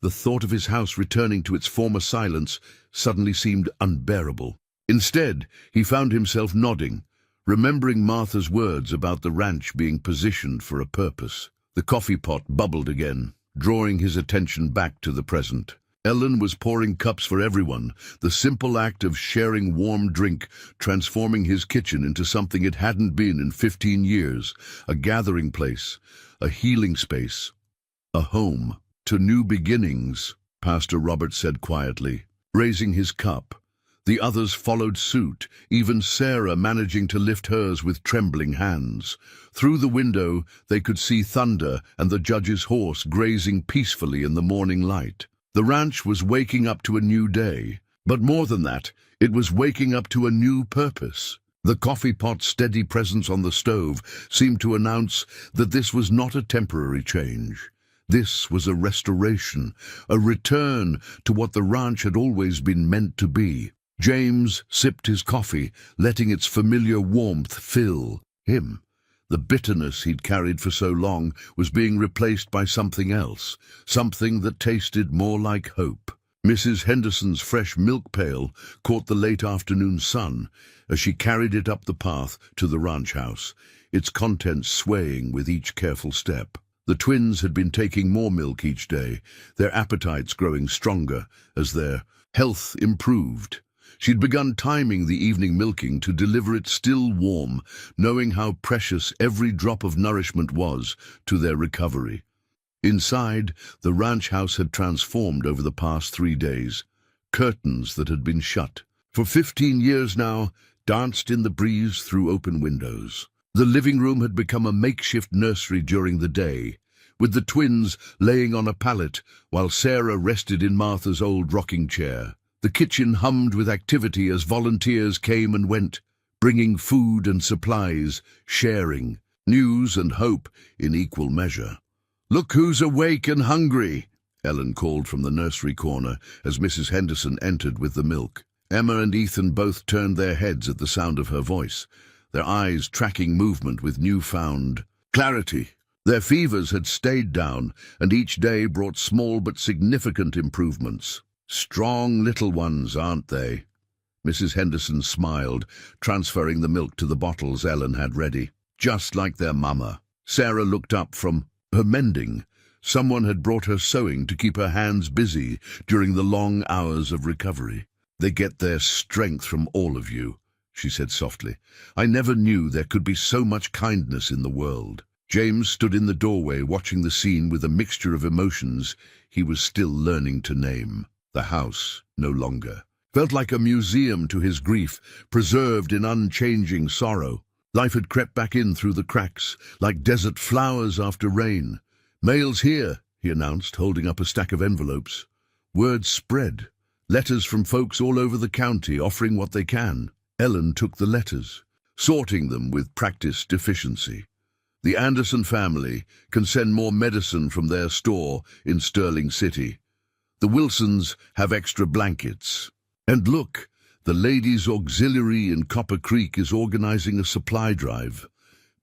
The thought of his house returning to its former silence suddenly seemed unbearable. Instead, he found himself nodding, remembering Martha's words about the ranch being positioned for a purpose. The coffee pot bubbled again, drawing his attention back to the present. Ellen was pouring cups for everyone, the simple act of sharing warm drink transforming his kitchen into something it hadn't been in 15 years, a gathering place, a healing space, a home. "To new beginnings," Pastor Robert said quietly, raising his cup. The others followed suit, even Sarah managing to lift hers with trembling hands. Through the window, they could see Thunder and the judge's horse grazing peacefully in the morning light. The ranch was waking up to a new day, but more than that, it was waking up to a new purpose. The coffee pot's steady presence on the stove seemed to announce that this was not a temporary change. This was a restoration, a return to what the ranch had always been meant to be. James sipped his coffee, letting its familiar warmth fill him. The bitterness he'd carried for so long was being replaced by something else, something that tasted more like hope. Mrs. Henderson's fresh milk pail caught the late afternoon sun as she carried it up the path to the ranch house, its contents swaying with each careful step. The twins had been taking more milk each day, their appetites growing stronger as their health improved. She'd begun timing the evening milking to deliver it still warm, knowing how precious every drop of nourishment was to their recovery. Inside, the ranch house had transformed over the past 3 days. Curtains that had been shut for 15 years now danced in the breeze through open windows. The living room had become a makeshift nursery during the day, with the twins laying on a pallet while Sarah rested in Martha's old rocking chair. The kitchen hummed with activity as volunteers came and went, bringing food and supplies, sharing news and hope in equal measure. "Look who's awake and hungry," Ellen called from the nursery corner as Mrs. Henderson entered with the milk. Emma and Ethan both turned their heads at the sound of her voice, their eyes tracking movement with newfound clarity. Their fevers had stayed down, and each day brought small but significant improvements. "Strong little ones, aren't they?" Mrs. Henderson smiled, transferring the milk to the bottles Ellen had ready. "Just like their mama." Sarah looked up from her mending. Someone had brought her sewing to keep her hands busy during the long hours of recovery. "They get their strength from all of you," she said softly. "I never knew there could be so much kindness in the world." James stood in the doorway watching the scene with a mixture of emotions he was still learning to name. The house, no longer, felt like a museum to his grief, preserved in unchanging sorrow. Life had crept back in through the cracks, like desert flowers after rain. "Mail's here," he announced, holding up a stack of envelopes. Word spread. Letters from folks all over the county offering what they can. Ellen took the letters, sorting them with practiced efficiency. The Anderson family can send more medicine from their store in Sterling City. The Wilsons have extra blankets. And look, the Ladies' Auxiliary in Copper Creek is organizing a supply drive.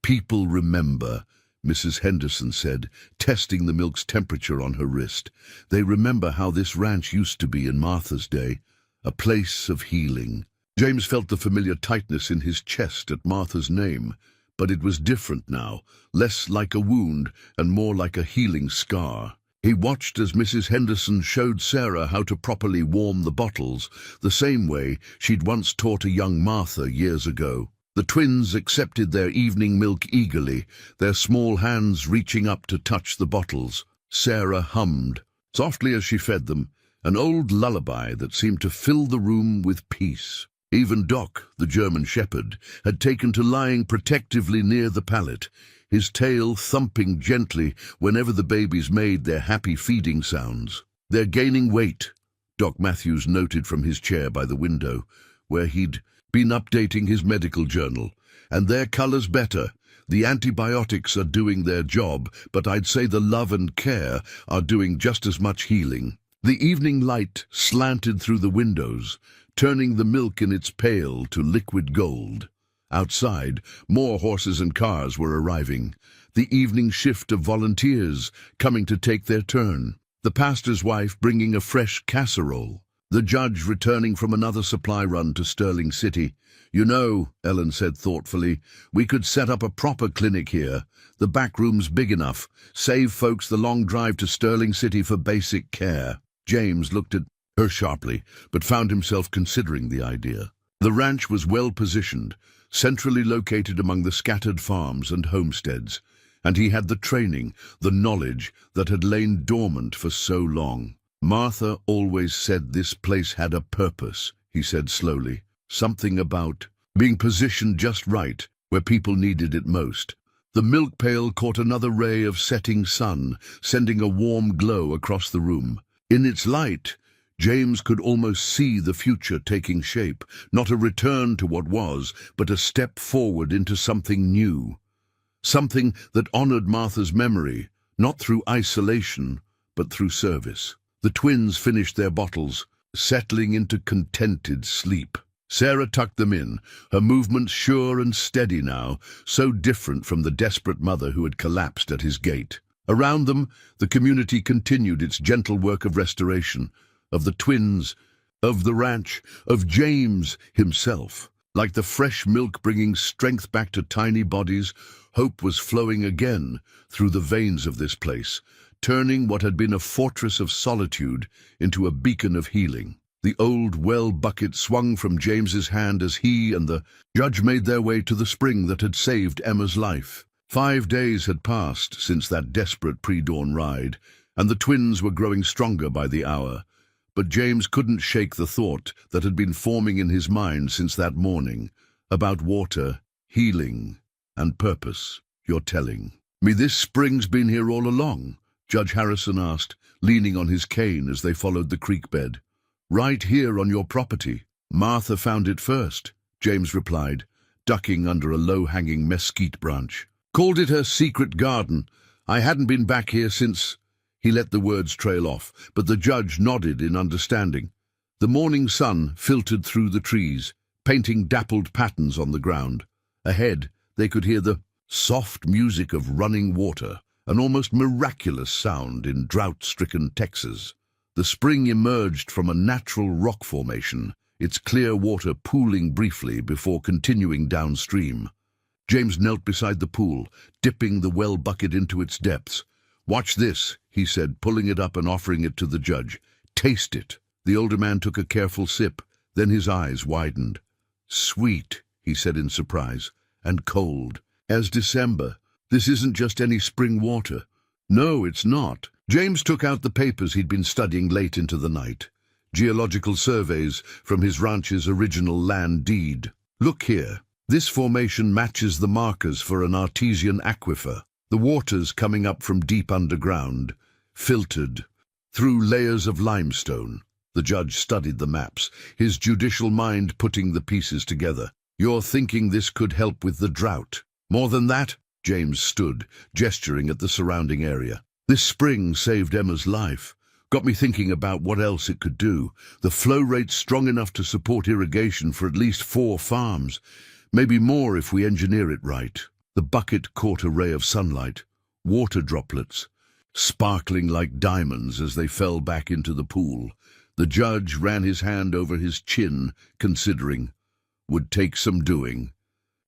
People remember, Mrs. Henderson said, testing the milk's temperature on her wrist. They remember how this ranch used to be in Martha's day, a place of healing. James felt the familiar tightness in his chest at Martha's name, but it was different now, less like a wound and more like a healing scar. He watched as Mrs. Henderson showed Sarah how to properly warm the bottles, the same way she'd once taught a young Martha years ago. The twins accepted their evening milk eagerly, their small hands reaching up to touch the bottles. Sarah hummed, softly as she fed them, an old lullaby that seemed to fill the room with peace. Even Doc, the German shepherd, had taken to lying protectively near the pallet, his tail thumping gently whenever the babies made their happy feeding sounds. "They're gaining weight," Doc Matthews noted from his chair by the window, where he'd been updating his medical journal. "And their color's better. The antibiotics are doing their job, but I'd say the love and care are doing just as much healing." The evening light slanted through the windows, turning the milk in its pail to liquid gold. Outside, more horses and cars were arriving, the evening shift of volunteers coming to take their turn. The pastor's wife bringing a fresh casserole. The judge returning from another supply run to Sterling City. "You know," Ellen said thoughtfully, "we could set up a proper clinic here. The back room's big enough. Save folks the long drive to Sterling City for basic care." James looked at her sharply, but found himself considering the idea. The ranch was well positioned, centrally located among the scattered farms and homesteads, and he had the training, the knowledge that had lain dormant for so long. "Martha always said this place had a purpose," he said slowly. "Something about being positioned just right, where people needed it most." The milk pail caught another ray of setting sun, sending a warm glow across the room. In its light, James could almost see the future taking shape, not a return to what was, but a step forward into something new. Something that honored Martha's memory, not through isolation, but through service. The twins finished their bottles, settling into contented sleep. Sarah tucked them in, her movements sure and steady now, so different from the desperate mother who had collapsed at his gate. Around them, the community continued its gentle work of restoration, of the twins, of the ranch, of James himself. Like the fresh milk bringing strength back to tiny bodies, hope was flowing again through the veins of this place, turning what had been a fortress of solitude into a beacon of healing. The old well bucket swung from James's hand as he and the judge made their way to the spring that had saved Emma's life. 5 days had passed since that desperate pre-dawn ride, and the twins were growing stronger by the hour. But James couldn't shake the thought that had been forming in his mind since that morning, about water, healing, and purpose. "You're telling me this spring's been here all along?" Judge Harrison asked, leaning on his cane as they followed the creek bed. "Right here on your property." "Martha found it first," James replied, ducking under a low-hanging mesquite branch. "Called it her secret garden. I hadn't been back here since—" He let the words trail off, but the judge nodded in understanding. The morning sun filtered through the trees, painting dappled patterns on the ground. Ahead, they could hear the soft music of running water, an almost miraculous sound in drought-stricken Texas. The spring emerged from a natural rock formation, its clear water pooling briefly before continuing downstream. James knelt beside the pool, dipping the well bucket into its depths. "Watch this," he said, pulling it up and offering it to the judge. "Taste it." The older man took a careful sip, then his eyes widened. "Sweet," he said in surprise, "and cold. As December. This isn't just any spring water." "No, it's not." James took out the papers he'd been studying late into the night. Geological surveys from his ranch's original land deed. "Look here. This formation matches the markers for an artesian aquifer. The water's coming up from deep underground, filtered, through layers of limestone. The judge studied the maps, his judicial mind putting the pieces together. You're thinking this could help with the drought. More than that, James stood, gesturing at the surrounding area. This spring saved Emma's life. Got me thinking about what else it could do. The flow rate's strong enough to support irrigation for at least 4 farms. Maybe more if we engineer it right. The bucket caught a ray of sunlight, water droplets, sparkling like diamonds as they fell back into the pool. The judge ran his hand over his chin, considering. Would take some doing.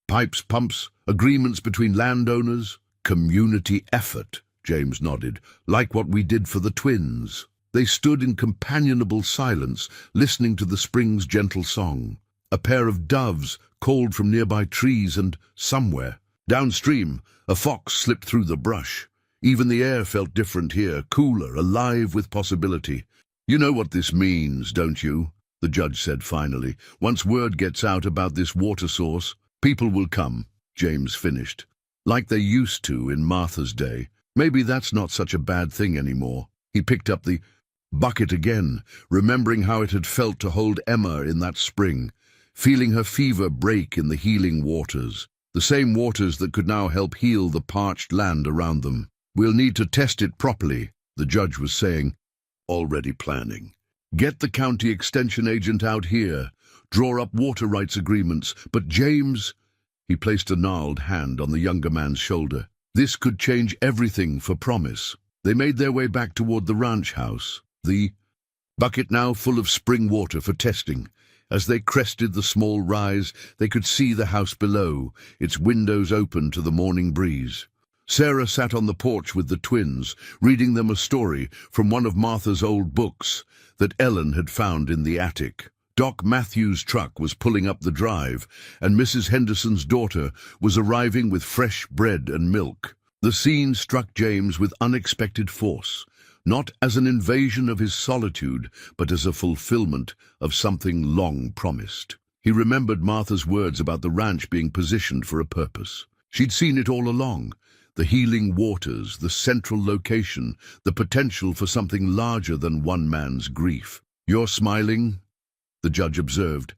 Pipes, pumps, agreements between landowners, community effort, James nodded, like what we did for the twins. They stood in companionable silence, listening to the spring's gentle song. A pair of doves called from nearby trees, and somewhere, downstream, a fox slipped through the brush. Even the air felt different here, cooler, alive with possibility. You know what this means, don't you? The judge said finally. Once word gets out about this water source, people will come, James finished. Like they used to in Martha's day. Maybe that's not such a bad thing anymore. He picked up the bucket again, remembering how it had felt to hold Emma in that spring, feeling her fever break in the healing waters, the same waters that could now help heal the parched land around them. We'll need to test it properly, the judge was saying, already planning. Get the county extension agent out here, draw up water rights agreements, but James, he placed a gnarled hand on the younger man's shoulder. This could change everything for Promise. They made their way back toward the ranch house, the bucket now full of spring water for testing. As they crested the small rise, they could see the house below, its windows open to the morning breeze. Sarah sat on the porch with the twins, reading them a story from one of Martha's old books that Ellen had found in the attic. Doc Matthews' truck was pulling up the drive, and Mrs. Henderson's daughter was arriving with fresh bread and milk. The scene struck James with unexpected force, not as an invasion of his solitude, but as a fulfillment of something long promised. He remembered Martha's words about the ranch being positioned for a purpose. She'd seen it all along. The healing waters, the central location, the potential for something larger than one man's grief. You're smiling? The judge observed,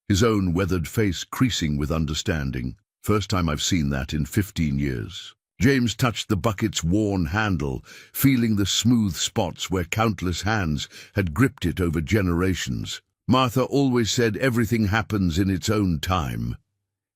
his own weathered face creasing with understanding. First time I've seen that in 15 years. James touched the bucket's worn handle, feeling the smooth spots where countless hands had gripped it over generations. Martha always said everything happens in its own time,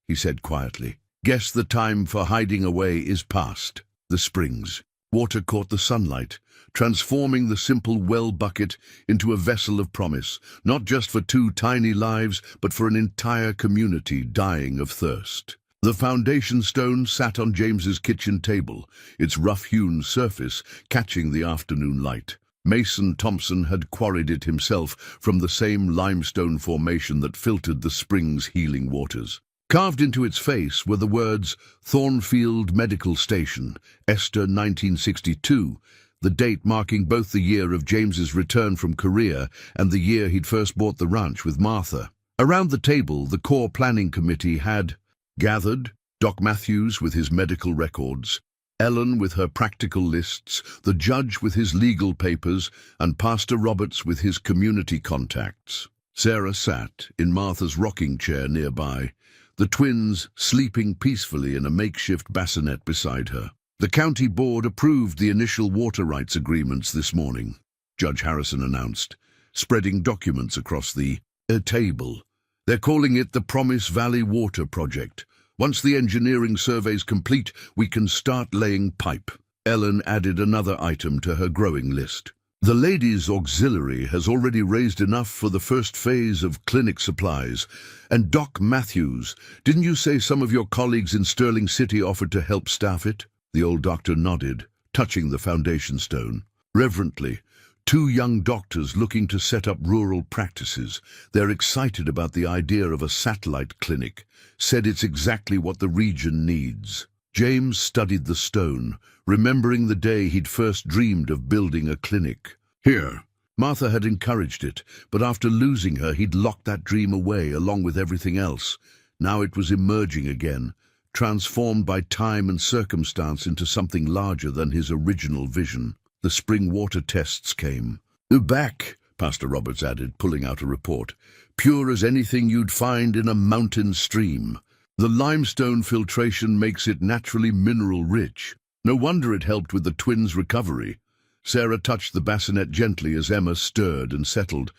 he said quietly. Guess the time for hiding away is past. The springs. Water caught the sunlight, transforming the simple well bucket into a vessel of promise, not just for 2 tiny lives, but for an entire community dying of thirst. The foundation stone sat on James's kitchen table, its rough-hewn surface catching the afternoon light. Mason Thompson had quarried it himself from the same limestone formation that filtered the spring's healing waters. Carved into its face were the words Thornfield Medical Station, Esther 1962, the date marking both the year of James's return from Korea and the year he'd first bought the ranch with Martha. Around the table, the core planning committee had gathered, Doc Matthews with his medical records, Ellen with her practical lists, the judge with his legal papers, and Pastor Roberts with his community contacts. Sarah sat in Martha's rocking chair nearby, the twins sleeping peacefully in a makeshift bassinet beside her. The county board approved the initial water rights agreements this morning, Judge Harrison announced, spreading documents across the table. They're calling it the Promise Valley Water Project. Once the engineering survey's complete, we can start laying pipe. Ellen added another item to her growing list. The ladies' auxiliary has already raised enough for the first phase of clinic supplies. And Doc Matthews, didn't you say some of your colleagues in Sterling City offered to help staff it? The old doctor nodded, touching the foundation stone. Reverently, 2 young doctors looking to set up rural practices. They're excited about the idea of a satellite clinic, said it's exactly what the region needs. James studied the stone, remembering the day he'd first dreamed of building a clinic. Here. Martha had encouraged it, but after losing her, he'd locked that dream away along with everything else. Now it was emerging again, transformed by time and circumstance into something larger than his original vision. The spring water tests came. Back, Pastor Roberts added, pulling out a report. Pure as anything you'd find in a mountain stream. The limestone filtration makes it naturally mineral-rich. No wonder it helped with the twins' recovery. Sarah touched the bassinet gently as Emma stirred and settled.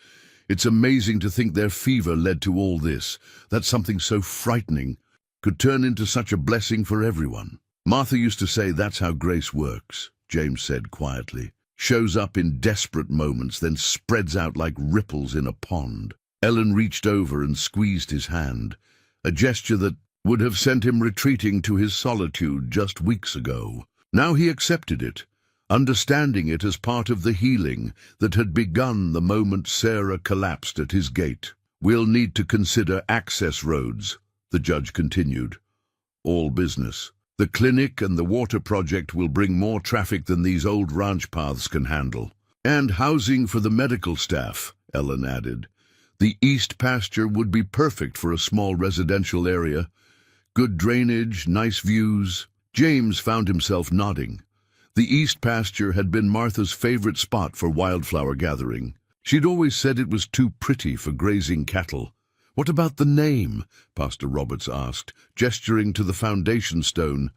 It's amazing to think their fever led to all this, that something so frightening could turn into such a blessing for everyone. Martha used to say that's how grace works, James said quietly. Shows up in desperate moments, then spreads out like ripples in a pond. Ellen reached over and squeezed his hand, a gesture that would have sent him retreating to his solitude just weeks ago. Now he accepted it, understanding it as part of the healing that had begun the moment Sarah collapsed at his gate. We'll need to consider access roads, the judge continued. All business. The clinic and the water project will bring more traffic than these old ranch paths can handle. And housing for the medical staff, Ellen added. The east pasture would be perfect for a small residential area. Good drainage, nice views. James found himself nodding. The east pasture had been Martha's favorite spot for wildflower gathering. She'd always said it was too pretty for grazing cattle. What about the name? Pastor Roberts asked, gesturing to the foundation stone.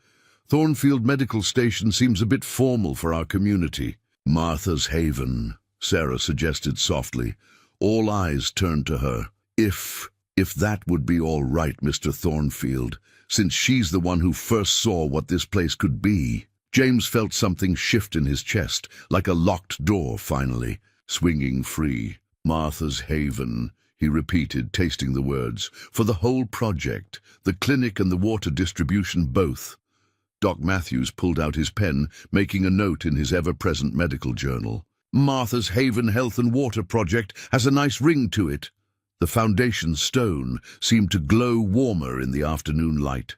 Thornfield Medical Station seems a bit formal for our community. Martha's Haven, Sarah suggested softly. All eyes turned to her. If that would be all right, Mr. Thornfield, since she's the one who first saw what this place could be. James felt something shift in his chest, like a locked door finally, swinging free. Martha's Haven, he repeated, tasting the words. For the whole project, the clinic and the water distribution both. Doc Matthews pulled out his pen, making a note in his ever-present medical journal. Martha's Haven Health and Water Project has a nice ring to it. The foundation stone seemed to glow warmer in the afternoon light.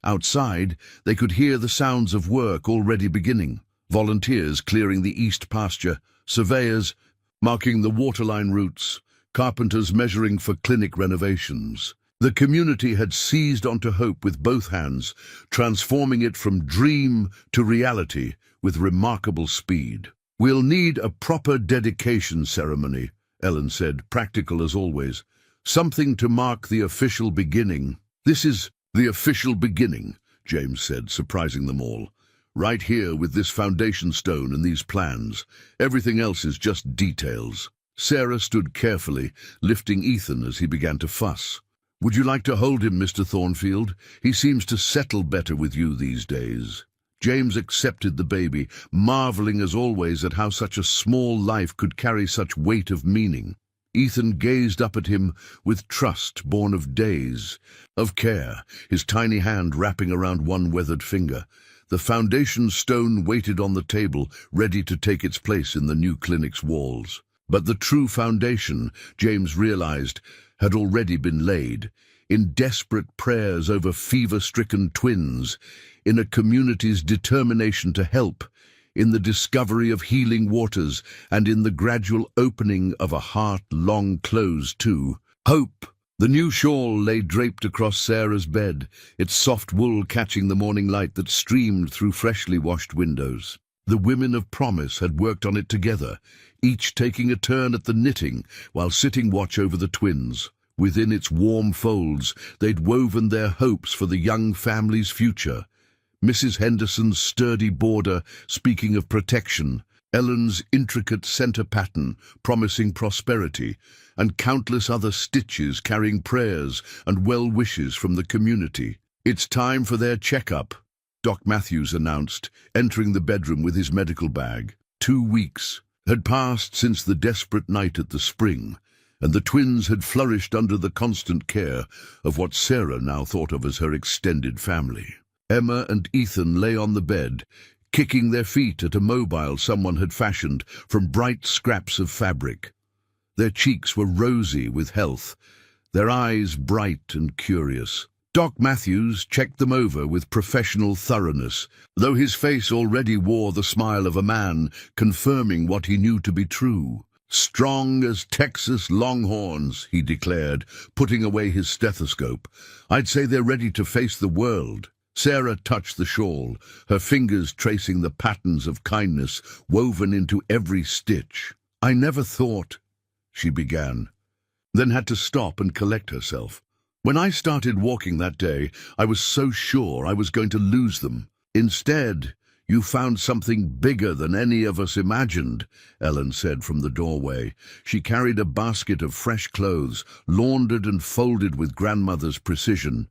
Outside, they could hear the sounds of work already beginning. Volunteers clearing the east pasture, surveyors marking the waterline routes, carpenters measuring for clinic renovations. The community had seized onto hope with both hands, transforming it from dream to reality with remarkable speed. We'll need a proper dedication ceremony, Ellen said, practical as always. Something to mark the official beginning. This is the official beginning, James said, surprising them all. Right here with this foundation stone and these plans. Everything else is just details. Sarah stood carefully, lifting Ethan as he began to fuss. Would you like to hold him, Mr. Thornfield? He seems to settle better with you these days. James accepted the baby, marveling as always at how such a small life could carry such weight of meaning. Ethan gazed up at him with trust born of days, of care, his tiny hand wrapping around one weathered finger. The foundation stone waited on the table, ready to take its place in the new clinic's walls. But the true foundation, James realized, had already been laid, in desperate prayers over fever-stricken twins, in a community's determination to help, in the discovery of healing waters, and in the gradual opening of a heart long closed to hope. The new shawl lay draped across Sarah's bed, its soft wool catching the morning light that streamed through freshly washed windows. The women of promise had worked on it together, each taking a turn at the knitting while sitting watch over the twins. Within its warm folds, they'd woven their hopes for the young family's future. Mrs. Henderson's sturdy border speaking of protection, Ellen's intricate center pattern promising prosperity, and countless other stitches carrying prayers and well wishes from the community. It's time for their checkup, Doc Matthews announced, entering the bedroom with his medical bag. 2 weeks had passed since the desperate night at the spring, and the twins had flourished under the constant care of what Sarah now thought of as her extended family. Emma and Ethan lay on the bed, kicking their feet at a mobile someone had fashioned from bright scraps of fabric. Their cheeks were rosy with health, their eyes bright and curious. Doc Matthews checked them over with professional thoroughness, though his face already wore the smile of a man confirming what he knew to be true. Strong as Texas Longhorns, he declared, putting away his stethoscope. I'd say they're ready to face the world. Sarah touched the shawl, her fingers tracing the patterns of kindness woven into every stitch. "I never thought," she began, then had to stop and collect herself. "When I started walking that day, I was so sure I was going to lose them. Instead, you found something bigger than any of us imagined," Ellen said from the doorway. She carried a basket of fresh clothes, laundered and folded with grandmother's precision.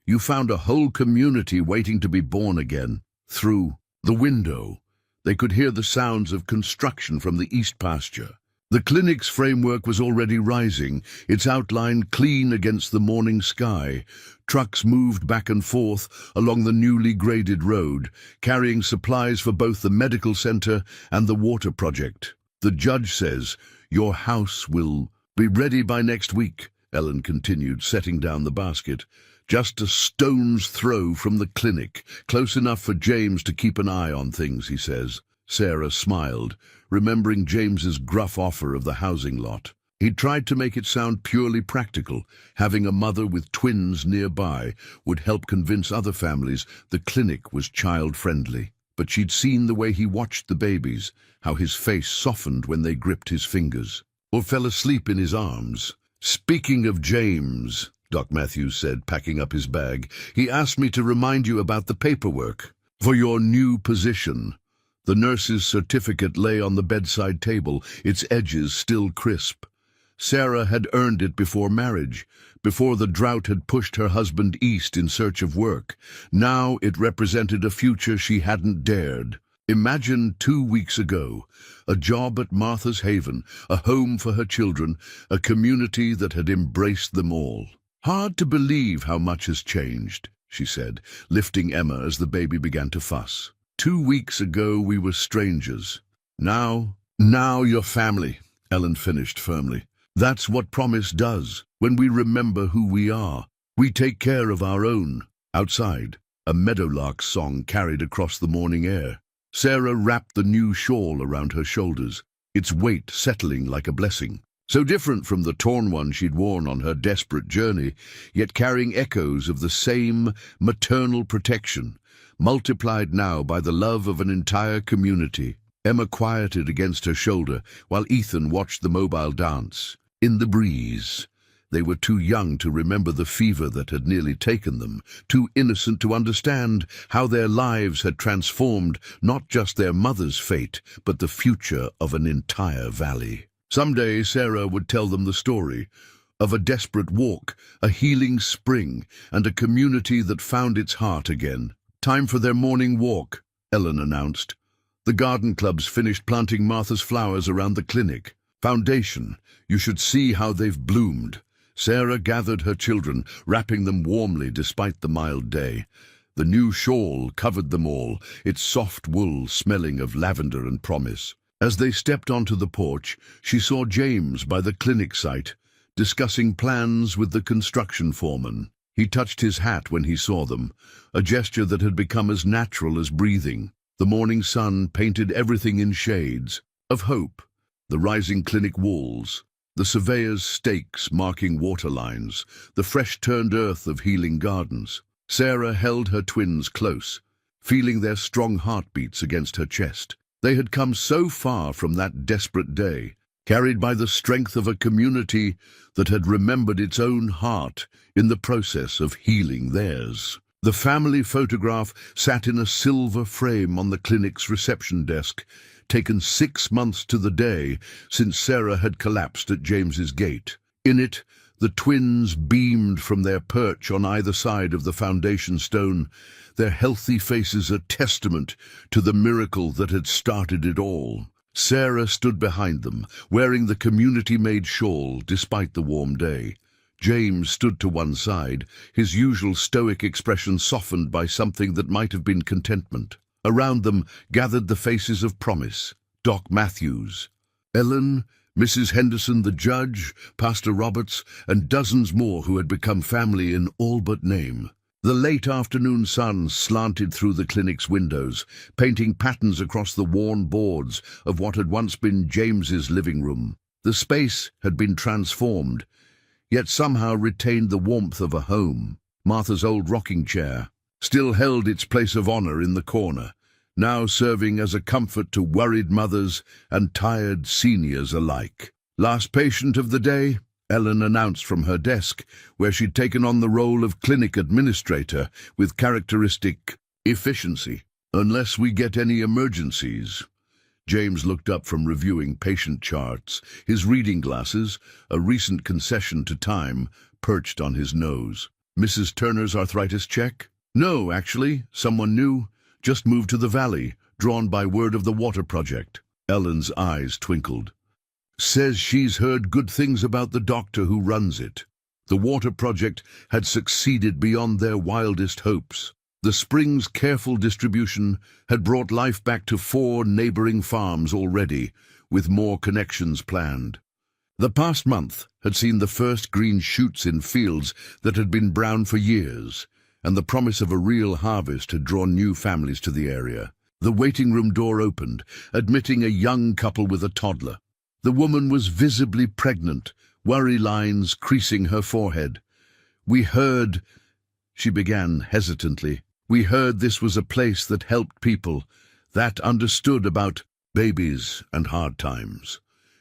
"You found a whole community waiting to be born again." Through the window, they could hear the sounds of construction from the east pasture. The clinic's framework was already rising, its outline clean against the morning sky. Trucks moved back and forth along the newly graded road, carrying supplies for both the medical center and the water project. "The judge says your house will be ready by next week," Ellen continued, setting down the basket. "Just a stone's throw from the clinic, close enough for James to keep an eye on things, he says." Sarah smiled, remembering James's gruff offer of the housing lot. He'd tried to make it sound purely practical. Having a mother with twins nearby would help convince other families the clinic was child-friendly. But she'd seen the way he watched the babies, how his face softened when they gripped his fingers, or fell asleep in his arms. "Speaking of James," Doc Matthews said, packing up his bag, "he asked me to remind you about the paperwork for your new position." The nurse's certificate lay on the bedside table, its edges still crisp. Sarah had earned it before marriage, before the drought had pushed her husband east in search of work. Now it represented a future she hadn't dared. Imagine 2 weeks ago, a job at Martha's Haven, a home for her children, a community that had embraced them all. "Hard to believe how much has changed," she said, lifting Emma as the baby began to fuss. 2 weeks ago we were strangers. Now you're family," Ellen finished firmly. "That's what promise does. When we remember who we are, we take care of our own." Outside, a meadowlark's song carried across the morning air. Sarah wrapped the new shawl around her shoulders, its weight settling like a blessing. So different from the torn one she'd worn on her desperate journey, yet carrying echoes of the same maternal protection, multiplied now by the love of an entire community. Emma quieted against her shoulder while Ethan watched the mobile dance. In the breeze, they were too young to remember the fever that had nearly taken them, too innocent to understand how their lives had transformed not just their mother's fate, but the future of an entire valley. Someday Sarah would tell them the story of a desperate walk, a healing spring, and a community that found its heart again. "Time for their morning walk," Ellen announced. "The garden club's finished planting Martha's flowers around the clinic. Foundation, you should see how they've bloomed." Sarah gathered her children, wrapping them warmly despite the mild day. The new shawl covered them all, its soft wool smelling of lavender and promise. As they stepped onto the porch, she saw James by the clinic site, discussing plans with the construction foreman. He touched his hat when he saw them, a gesture that had become as natural as breathing. The morning sun painted everything in shades of hope, the rising clinic walls, the surveyor's stakes marking water lines, the fresh-turned earth of healing gardens. Sarah held her twins close, feeling their strong heartbeats against her chest. They had come so far from that desperate day, carried by the strength of a community that had remembered its own heart in the process of healing theirs. The family photograph sat in a silver frame on the clinic's reception desk, taken 6 months to the day since Sarah had collapsed at James's gate. In it, the twins beamed from their perch on either side of the foundation stone, their healthy faces a testament to the miracle that had started it all. Sarah stood behind them, wearing the community-made shawl despite the warm day. James stood to one side, his usual stoic expression softened by something that might have been contentment. Around them gathered the faces of promise: Doc Matthews, Ellen, Mrs. Henderson, the judge, Pastor Roberts, and dozens more who had become family in all but name. The late afternoon sun slanted through the clinic's windows, painting patterns across the worn boards of what had once been James's living room. The space had been transformed, yet somehow retained the warmth of a home. Martha's old rocking chair, still held its place of honor in the corner, now serving as a comfort to worried mothers and tired seniors alike. Last patient of the day, Ellen announced from her desk, where she'd taken on the role of clinic administrator with characteristic efficiency. Unless we get any emergencies. James looked up from reviewing patient charts, his reading glasses, a recent concession to time, perched on his nose. Mrs. Turner's arthritis check? No, actually, someone new. Just moved to the valley, drawn by word of the water project. Ellen's eyes twinkled. Says she's heard good things about the doctor who runs it. The water project had succeeded beyond their wildest hopes. The spring's careful distribution had brought life back to 4 neighboring farms already, with more connections planned. The past month had seen the first green shoots in fields that had been brown for years, and the promise of a real harvest had drawn new families to the area. The waiting room door opened, admitting a young couple with a toddler. The woman was visibly pregnant, worry lines creasing her forehead. "We heard," she began hesitantly, "we heard this was a place that helped people, that understood about babies and hard times."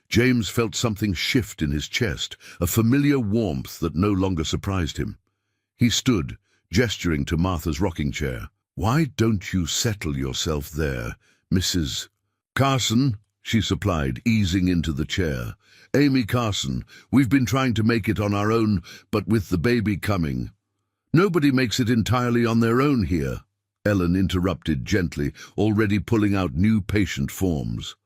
James felt something shift in his chest, a familiar warmth that no longer surprised him. He stood, gesturing to Martha's rocking chair. "Why don't you settle yourself there, Mrs. Carson?" she supplied, easing into the chair. "Amy Carson, we've been trying to make it on our own, but with the baby coming." "Nobody makes it entirely on their own here," Ellen interrupted gently, already pulling out new patient forms.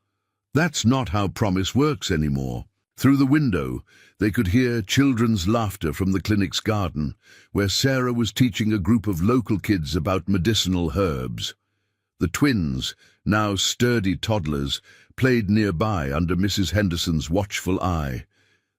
"That's not how promise works anymore." Through the window, they could hear children's laughter from the clinic's garden, where Sarah was teaching a group of local kids about medicinal herbs. The twins, now sturdy toddlers, played nearby under Mrs. Henderson's watchful eye.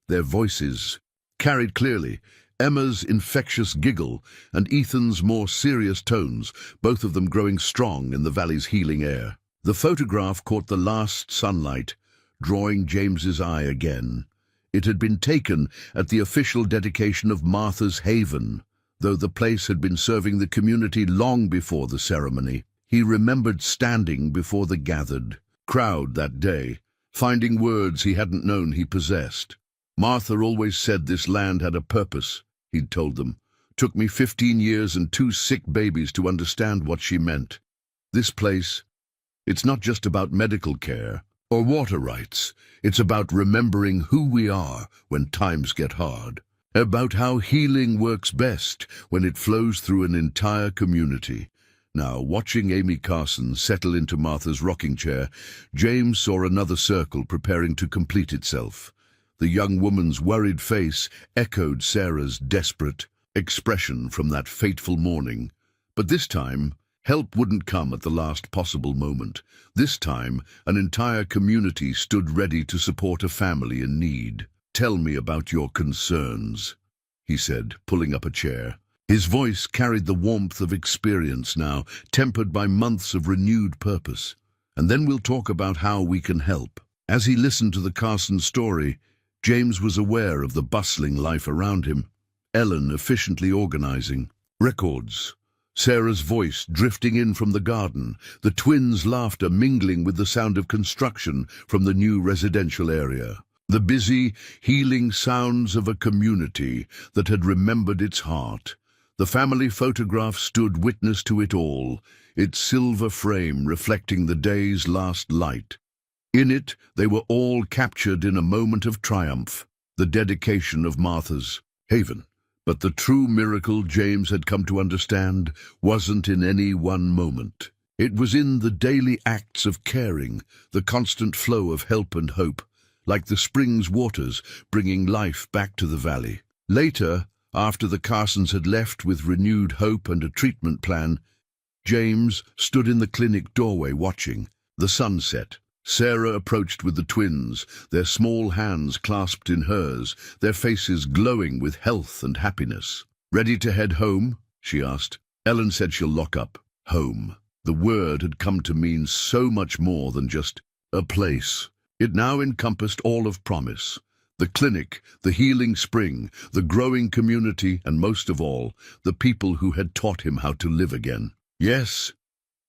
Their voices carried clearly, Emma's infectious giggle and Ethan's more serious tones, both of them growing strong in the valley's healing air. The photograph caught the last sunlight, drawing James's eye again. It had been taken at the official dedication of Martha's Haven, though the place had been serving the community long before the ceremony. He remembered standing before the gathered crowd that day, finding words he hadn't known he possessed. "Martha always said this land had a purpose," he'd told them. "Took me 15 years and 2 sick babies to understand what she meant. This place, it's not just about medical care or water rights. It's about remembering who we are when times get hard. About how healing works best when it flows through an entire community." Now, watching Amy Carson settle into Martha's rocking chair, James saw another circle preparing to complete itself. The young woman's worried face echoed Sarah's desperate expression from that fateful morning. But this time, help wouldn't come at the last possible moment. This time, an entire community stood ready to support a family in need. "Tell me about your concerns," he said, pulling up a chair. His voice carried the warmth of experience now, tempered by months of renewed purpose. "And then we'll talk about how we can help." As he listened to the Carson story, James was aware of the bustling life around him. Ellen efficiently organizing. Records. Sarah's voice drifting in from the garden, the twins' laughter mingling with the sound of construction from the new residential area. The busy, healing sounds of a community that had remembered its heart. The family photograph stood witness to it all, its silver frame reflecting the day's last light. In it, they were all captured in a moment of triumph, the dedication of Martha's Haven. But the true miracle James had come to understand wasn't in any one moment. It was in the daily acts of caring, the constant flow of help and hope, like the spring's waters bringing life back to the valley. Later, after the Carsons had left with renewed hope and a treatment plan, James stood in the clinic doorway watching. The sun set. Sarah approached with the twins, their small hands clasped in hers, their faces glowing with health and happiness. "Ready to head home?" she asked. Ellen said she'll lock up. Home. The word had come to mean so much more than just a place. It now encompassed all of promise. The clinic, the healing spring, the growing community, and most of all, the people who had taught him how to live again. "Yes,"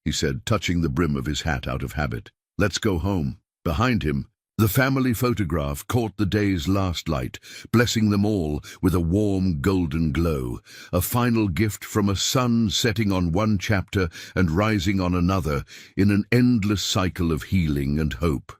he said, touching the brim of his hat out of habit. "Let's go home." Behind him, the family photograph caught the day's last light, blessing them all with a warm golden glow, a final gift from a sun setting on one chapter and rising on another in an endless cycle of healing and hope.